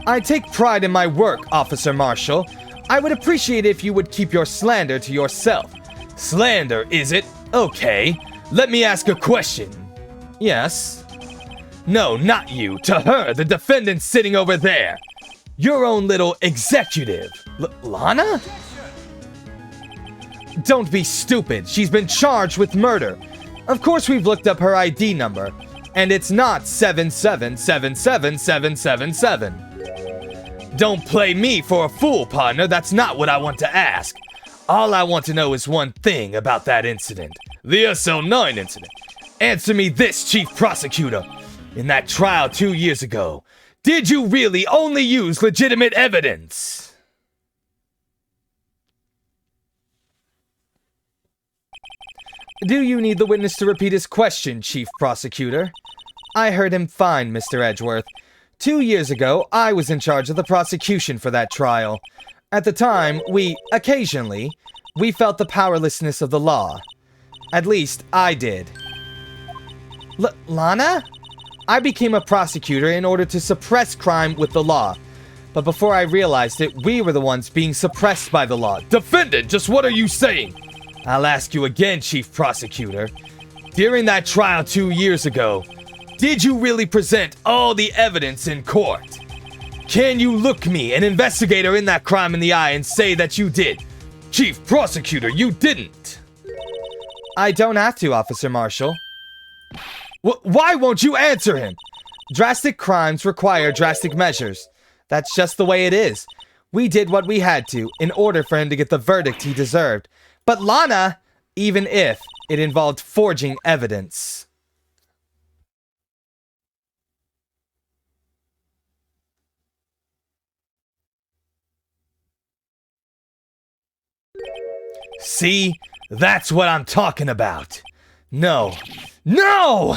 I take pride in my work, Officer Marshal. I would appreciate if you would keep your slander to yourself. Slander, is it? Okay. Let me ask a question. Yes? No, not you. To her, the defendant sitting over there. Your own little executive. Lana? Don't be stupid. She's been charged with murder. Of course we've looked up her ID number. And it's not 7777777. Don't play me for a fool, partner. That's not what I want to ask. All I want to know is one thing about that incident. The SL9 incident. Answer me this, Chief Prosecutor. In that trial 2 years ago, did you really only use legitimate evidence? Do you need the witness to repeat his question, Chief Prosecutor? I heard him fine, Mr. Edgeworth. 2 years ago, I was in charge of the prosecution for that trial. At the time, we felt the powerlessness of the law. At least, I did. Lana? I became a prosecutor in order to suppress crime with the law. But before I realized it, we were the ones being suppressed by the law. Defendant, just what are you saying? I'll ask you again, Chief Prosecutor. During that trial 2 years ago, did you really present all the evidence in court? Can you look me, an investigator, in that crime in the eye and say that you did? Chief Prosecutor, you didn't. I don't have to, Officer Marshal. Why won't you answer him? Drastic crimes require drastic measures. That's just the way it is. We did what we had to in order for him to get the verdict he deserved. But Lana, even if it involved forging evidence. See? That's what I'm talking about. No. No!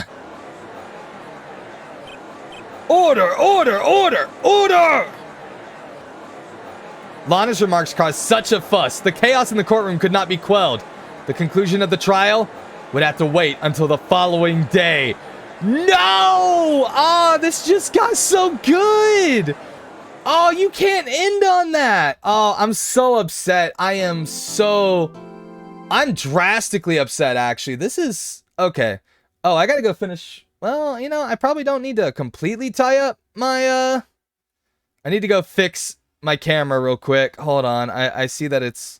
Order! Order! Order! Order! Lana's remarks caused such a fuss. The chaos in the courtroom could not be quelled. The conclusion of the trial would have to wait until the following day. No! Oh, this just got so good! Oh, you can't end on that! Oh, I'm so upset. I'm drastically upset, actually. This is... Okay. Oh, I gotta go finish... Well, you know, I probably don't need to completely tie up my, I need to go fix my camera real quick. Hold on. I see that it's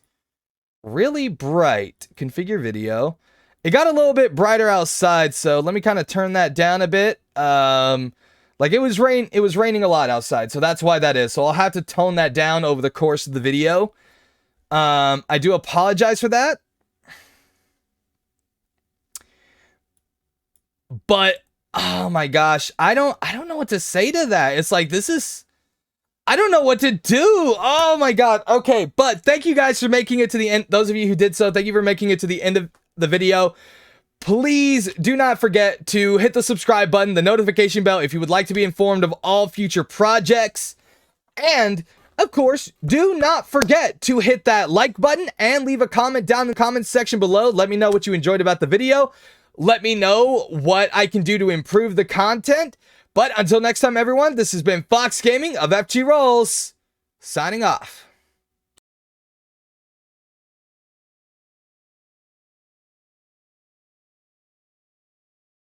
really bright. Configure video. It got a little bit brighter outside, so let me kind of turn that down a bit. Like it was raining a lot outside, so that's why that is. So I'll have to tone that down over the course of the video. I do apologize for that. But oh my gosh, I don't know what to say to that. It's like I don't know what to do. Oh my god. Okay, but thank you guys for making it to the end. Those of you who did so, thank you for making it to the end of the video. Please do not forget to hit the subscribe button, the notification bell if you would like to be informed of all future projects. And of course, do not forget to hit that like button and leave a comment down in the comments section below. Let me know what you enjoyed about the video. Let me know what I can do to improve the content. But until next time, everyone, this has been Fox Gaming of FGRolls, signing off.